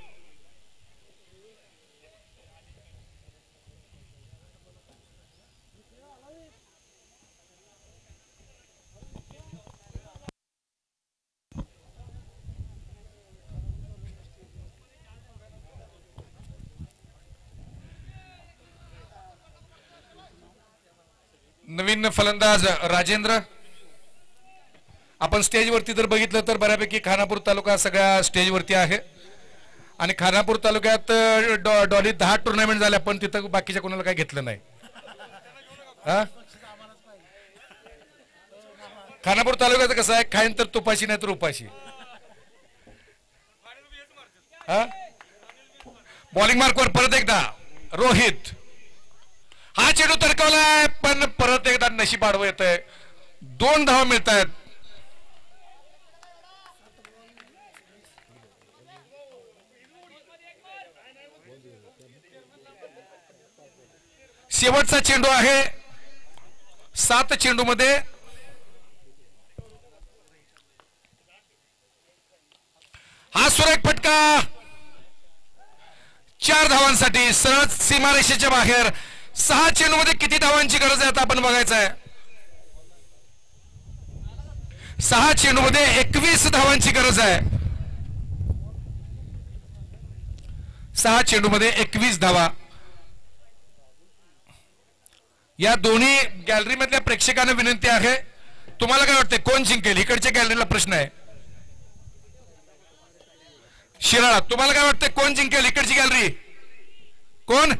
नवीन फलंदाज राजेंद्र. आपण स्टेजवरती जर बघितलं तर बऱ्यापैकी खानापूर तालुका सगळ्या स्टेजवरती आहे आणि खानापूर तालुक्यात डॉली 10 टुर्नामेंट झाल्या पण तिथं बाकीच्या कोणाला काही घेतलं नाही. खानापूर तालुक्यात कसं आहे, खाईन तर तुपाशी नाही तर उपाशी. बॉलिंग मार्कवर परत एकदा रोहित. हा चेंडू तरकवलाय पण परत एकदा नशीब आडवं येत आहे. 2 धावा मिळत आहेत. शेवटचा चेंडू आहे 7 चेंडूमध्ये. हा सुरेख फटका 4 धावांसाठी सरळ सीमारेषेच्या बाहेर. 6 चेंडूमध्ये किती धावांची गरज आहे आता आपण बघायचं आहे. 6 चेंडूमध्ये 21 धावांची गरज आहे. 6 चेंडूमध्ये 21 धावा. या दोन्ही गॅलरी मधल्या प्रेक्षकांना विनंती आहे, तुम्हाला काय वाटतंय कोण जिंकेल? इकडच्या गॅलरीला प्रश्न आहे. शिराळा, तुम्हाला काय वाटतंय कोण जिंकेल? इकडची गॅलरी कोण?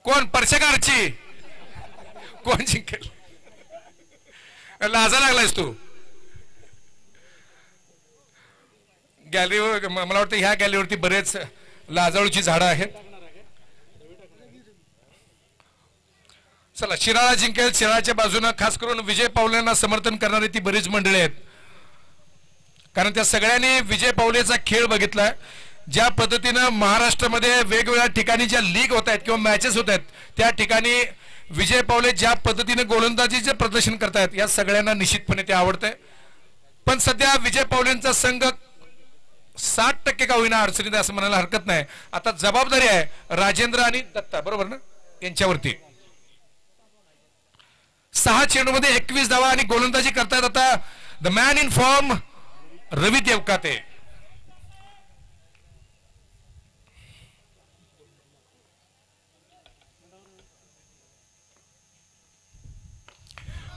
कोण? परशेकारची कोण जिंकेल? लाजा लागलायस तू. गॅलरीवर मला वाटतं ह्या गॅलरीवरती बरेच लाजाळूची झाडं आहेत. चला, शिराळा जिंकेल. शिराळाच्या बाजूने खास करून विजय पावलेंना समर्थन करणारी ती बरीच मंडळी आहेत, कारण त्या सगळ्यांनी विजय पावलेचा खेळ बघितलाय. ज्या पद्धतीनं महाराष्ट्रामध्ये वेगवेगळ्या ठिकाणी ज्या लीग होत आहेत किंवा मॅचेस होत आहेत त्या ठिकाणी विजय पावले ज्या पद्धतीने गोलंदाजीचे प्रदर्शन करतायत या सगळ्यांना निश्चितपणे ते आवडतंय. पण सध्या विजय पावलेंचा संघ 60% का होईना अडचणीत असं म्हणायला हरकत नाही. आता जबाबदारी आहे राजेंद्र आणि दत्ता, बरोबर ना, यांच्यावरती. 6 चेंडूमध्ये 21 धावा आणि गोलंदाजी करतायत आता the man in form Ravi Devkate.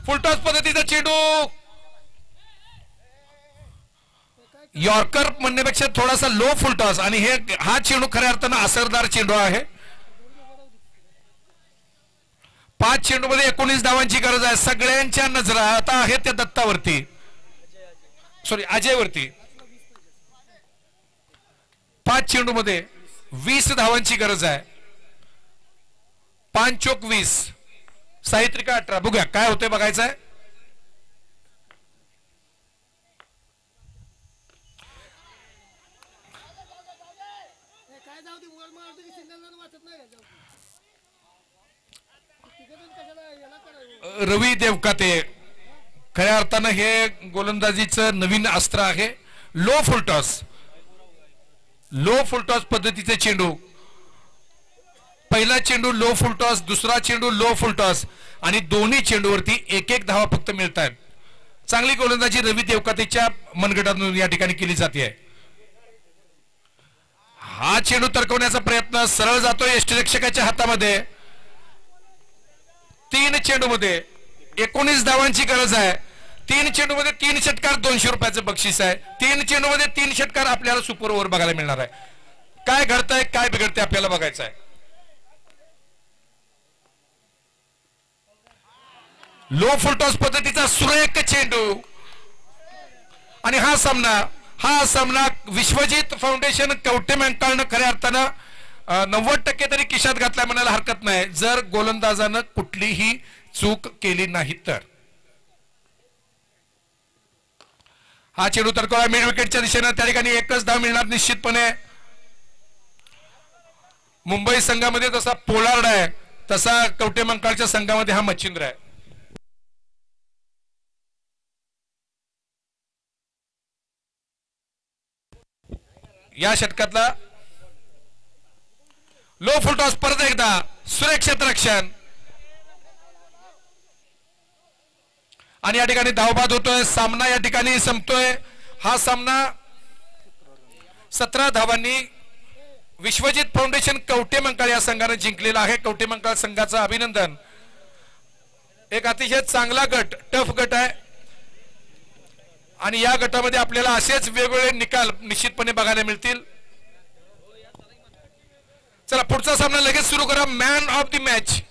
Full toss पद्धतीचा चेंडू, यॉर्कर म्हणण्यापेक्षा थोडासा लो फुलटॉस, आणि हा चेंडू खऱ्या अर्थानं असरदार चेंडू आहे. 5 चेंडू मध्ये 19 धावांची गरज आहे. सगळ्यांच्या नजरा आता आहेत त्या दत्तावरती, सॉरी अजयवरती. 5 चेंडू मध्ये 20 धावांची गरज आहे. 5 चोक 20, साहित्रिका 18. बघूया काय होते, बघायचं आहे. रवी देवकाते खऱ्या अर्थानं हे गोलंदाजीचं नवीन अस्त्र आहे. लो फुलटॉस पद्धतीचे चेंडू. पहिला चेंडू लो फुलटॉस, दुसरा चेंडू लो फुलटॉस, आणि दोन्ही चेंडूवरती 1-1 धावा फक्त मिळत आहेत. चांगली गोलंदाजी रवी देवकातेच्या मनगटातून या ठिकाणी केली जाते. हा चेंडू तरकवण्याचा प्रयत्न सरळ जातोय यष्टिरक्षकाच्या हातामध्ये. 3 चेंडू मध्ये 19 धावांची गरज आहे. 3 चेंडू मध्ये 3 षटकार, 200 रुपयाचं बक्षीस आहे. 3 चेंडू मध्ये 3 षटकार आपल्याला सुपर ओव्हर बघायला मिळणार आहे. काय घडतंय काय बिघडतंय आपल्याला बघायचं आहे. लो फुलटॉस पद्धतीचा सुरेख चेंडू, आणि हा सामना विश्वजित फाउंडेशन कवटेमंकाळनं खऱ्या अर्थानं 90% तरी खिशात घातलाय म्हणायला हरकत नाही, जर गोलंदाजानं कुठलीही चूक केली नाही तर. हा चेंडू तरकवला मिड विकेटच्या दिशेनं. त्या ठिकाणी 1च धाव मिळणार निश्चितपणे. मुंबई संघामध्ये जसा पोलार्ड आहे तसा कवटेमंकाळच्या संघामध्ये हा मच्छिंद्र आहे. या षटकातला लो फुलटॉस परत एकदा सुरक्षित रक्षण, आणि या ठिकाणी धावबाद होतोय. सामना या ठिकाणी संपतोय. हा सामना 17 धावांनी विश्वजित फाउंडेशन कवटेमंकाळ या संघाने जिंकलेला आहे. कवटेमंकाळ संघाचं अभिनंदन. एक अतिशय चांगला गट, टफ गट आहे, आणि या गटामध्ये आपल्याला असेच वेगवेगळे निकाल निश्चितपणे बघायला मिळतील. चला पुढचा सामना लगेच सुरू करा. Man of the match